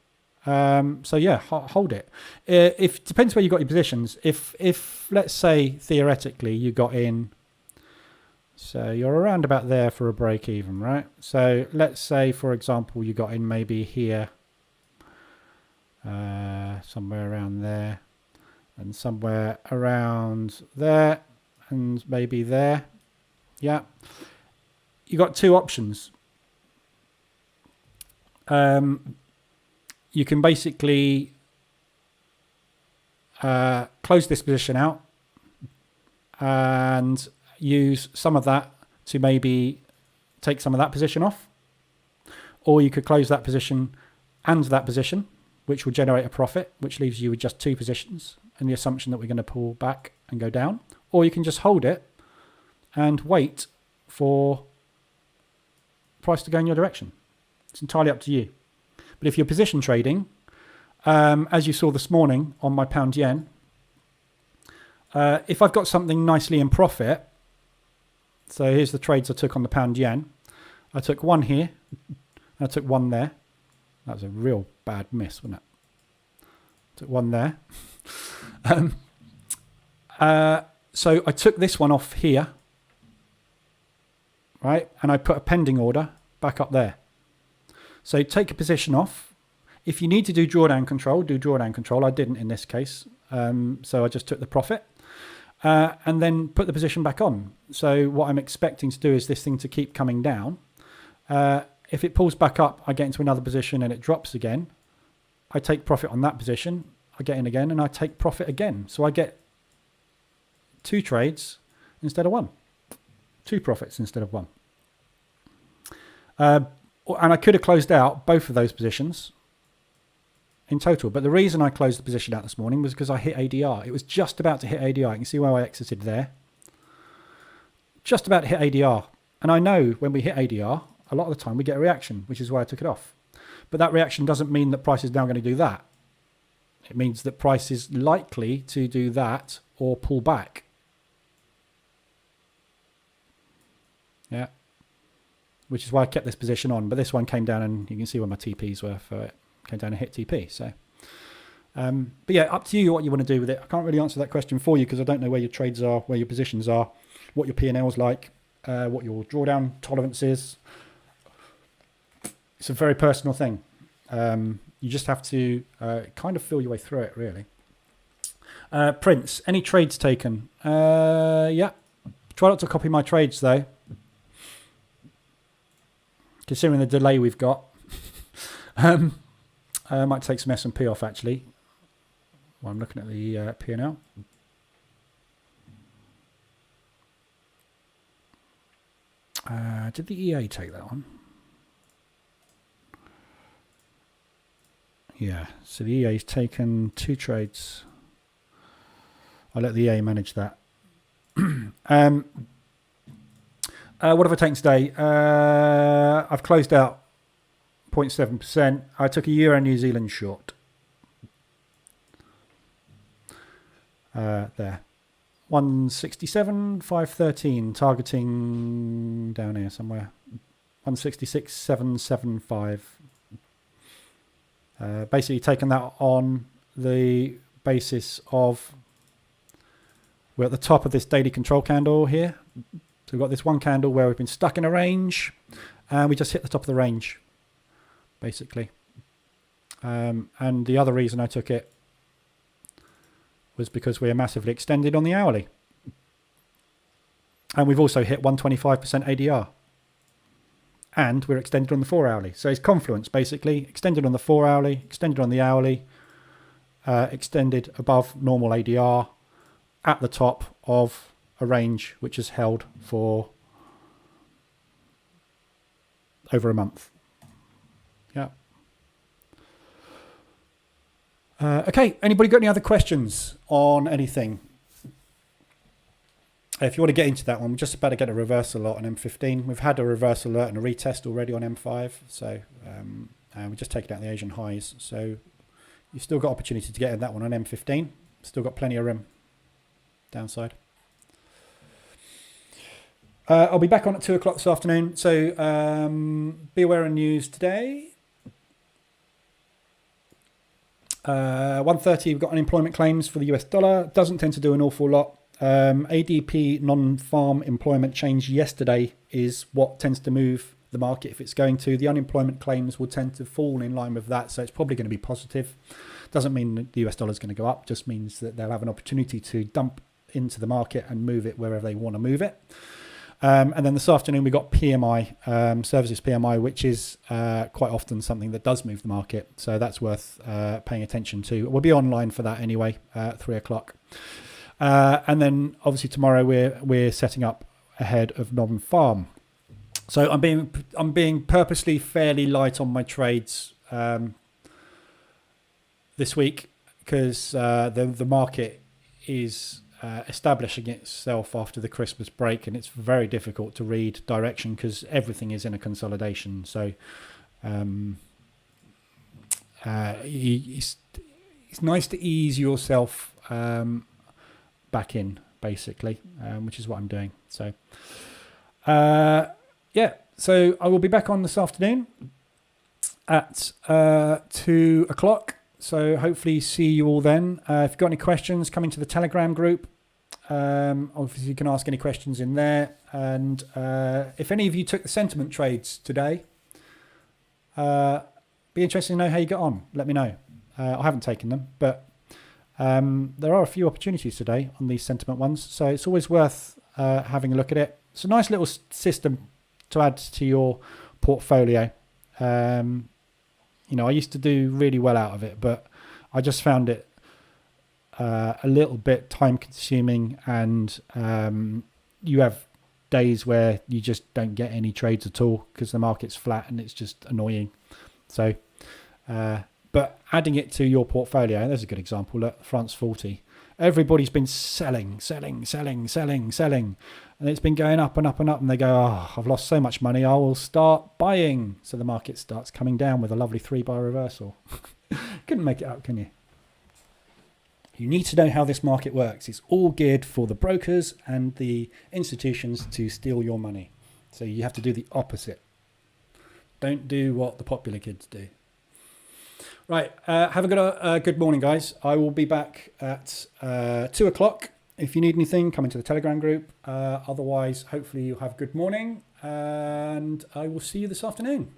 So yeah, hold it. If depends where you got your positions. If let's say theoretically you got in, so you're around about there for a break even, right? So let's say, for example, you got in maybe here, somewhere around there, and somewhere around there, and maybe there. Yeah. You got two options. You can basically close this position out and use some of that to maybe take some of that position off, or you could close that position and that position, which will generate a profit, which leaves you with just two positions and the assumption that we're going to pull back and go down, or you can just hold it and wait for price to go in your direction. It's entirely up to you. But if you're position trading, as you saw this morning on my pound yen, if I've got something nicely in profit, so here's the trades I took on the pound yen. I took one here, and I took one there. That was a real bad miss, wasn't it? Took one there. So I took this one off here, right? And I put a pending order back up there. So take a position off. If you need to do drawdown control, do drawdown control. I didn't in this case. So I just took the profit and then put the position back on. So what I'm expecting to do is this thing to keep coming down. If it pulls back up, I get into another position and it drops again. I take profit on that position. I get in again and I take profit again. So I get two trades instead of one. Two profits instead of one. And I could have closed out both of those positions in total. But the reason I closed the position out this morning was because I hit ADR. It was just about to hit ADR. You can see where I exited there. Just about to hit ADR. And I know when we hit ADR, a lot of the time we get a reaction, which is why I took it off. But that reaction doesn't mean that price is now going to do that. It means that price is likely to do that or pull back. Yeah. Which is why I kept this position on. But this one came down and you can see where my TPs were for it. Came down and hit TP. So, but yeah, up to you what you want to do with it. I can't really answer that question for you because I don't know where your trades are, where your positions are, what your P&L's like, what your drawdown tolerance is. It's a very personal thing. You just have to kind of feel your way through it, really. Prince, any trades taken? Yeah. Try not to copy my trades, though. Considering the delay we've got. I might take some S&P off, actually, while I'm looking at the P&L. Did the EA take that one? Yeah, so the EA's taken 2 trades. I'll let the EA manage that. What have I taken today? I've closed out 0.7%. I took a Euro New Zealand short. There. 167, 513, targeting down here somewhere. 166, 775. Basically taken that on the basis of we're at the top of this daily control candle here. So we've got this one candle where we've been stuck in a range and we just hit the top of the range, basically. And the other reason I took it was because we are massively extended on the hourly. And we've also hit 125% ADR. And we're extended on the 4 hourly. So it's confluence, basically. Extended on the 4 hourly, extended on the hourly, extended above normal ADR at the top of a range which is held for over a month. Yeah. Okay, anybody got any other questions on anything? If you want to get into that one, we're just about to get a reversal alert on M15. We've had a reversal alert and a retest already on M5. So we're just taking out the Asian highs. So you've still got opportunity to get in that one on M15. Still got plenty of room downside. I'll be back on at 2 o'clock this afternoon. So be aware of news today. 1:30, we've got unemployment claims for the US dollar. Doesn't tend to do an awful lot. ADP non-farm employment change yesterday is what tends to move the market if it's going to. The unemployment claims will tend to fall in line with that, so it's probably going to be positive. Doesn't mean that the US dollar is going to go up, just means that they'll have an opportunity to dump into the market and move it wherever they want to move it. And then this afternoon we got PMI, services PMI, which is quite often something that does move the market. So that's worth paying attention to. We'll be online for that anyway, 3 o'clock. And then obviously tomorrow we're setting up ahead of non-farm. So I'm being purposely fairly light on my trades this week because the market is establishing itself after the Christmas break, and it's very difficult to read direction because everything is in a consolidation. So it's nice to ease yourself back in, basically, which is what I'm doing. So yeah, so I will be back on this afternoon at 2 o'clock. So hopefully see you all then. If you've got any questions, come into the Telegram group. Obviously you can ask any questions in there. And if any of you took the sentiment trades today, be interested to know how you get on. Let me know. I haven't taken them, but there are a few opportunities today on these sentiment ones. So it's always worth having a look at it. It's a nice little system to add to your portfolio. You know, I used to do really well out of it, but I just found it a little bit time consuming, and you have days where you just don't get any trades at all because the market's flat and it's just annoying. So, but adding it to your portfolio, there's a good example. Look, France 40. Everybody's been selling. And it's been going up and up and up. And they go, oh, I've lost so much money. I will start buying. So the market starts coming down with a lovely 3-bar reversal. Couldn't make it up, can you? You need to know how this market works. It's all geared for the brokers and the institutions to steal your money. So you have to do the opposite. Don't do what the popular kids do. Right, have a good morning, guys. I will be back at 2 o'clock. If you need anything, come into the Telegram group. Otherwise, hopefully you'll have a good morning, and I will see you this afternoon.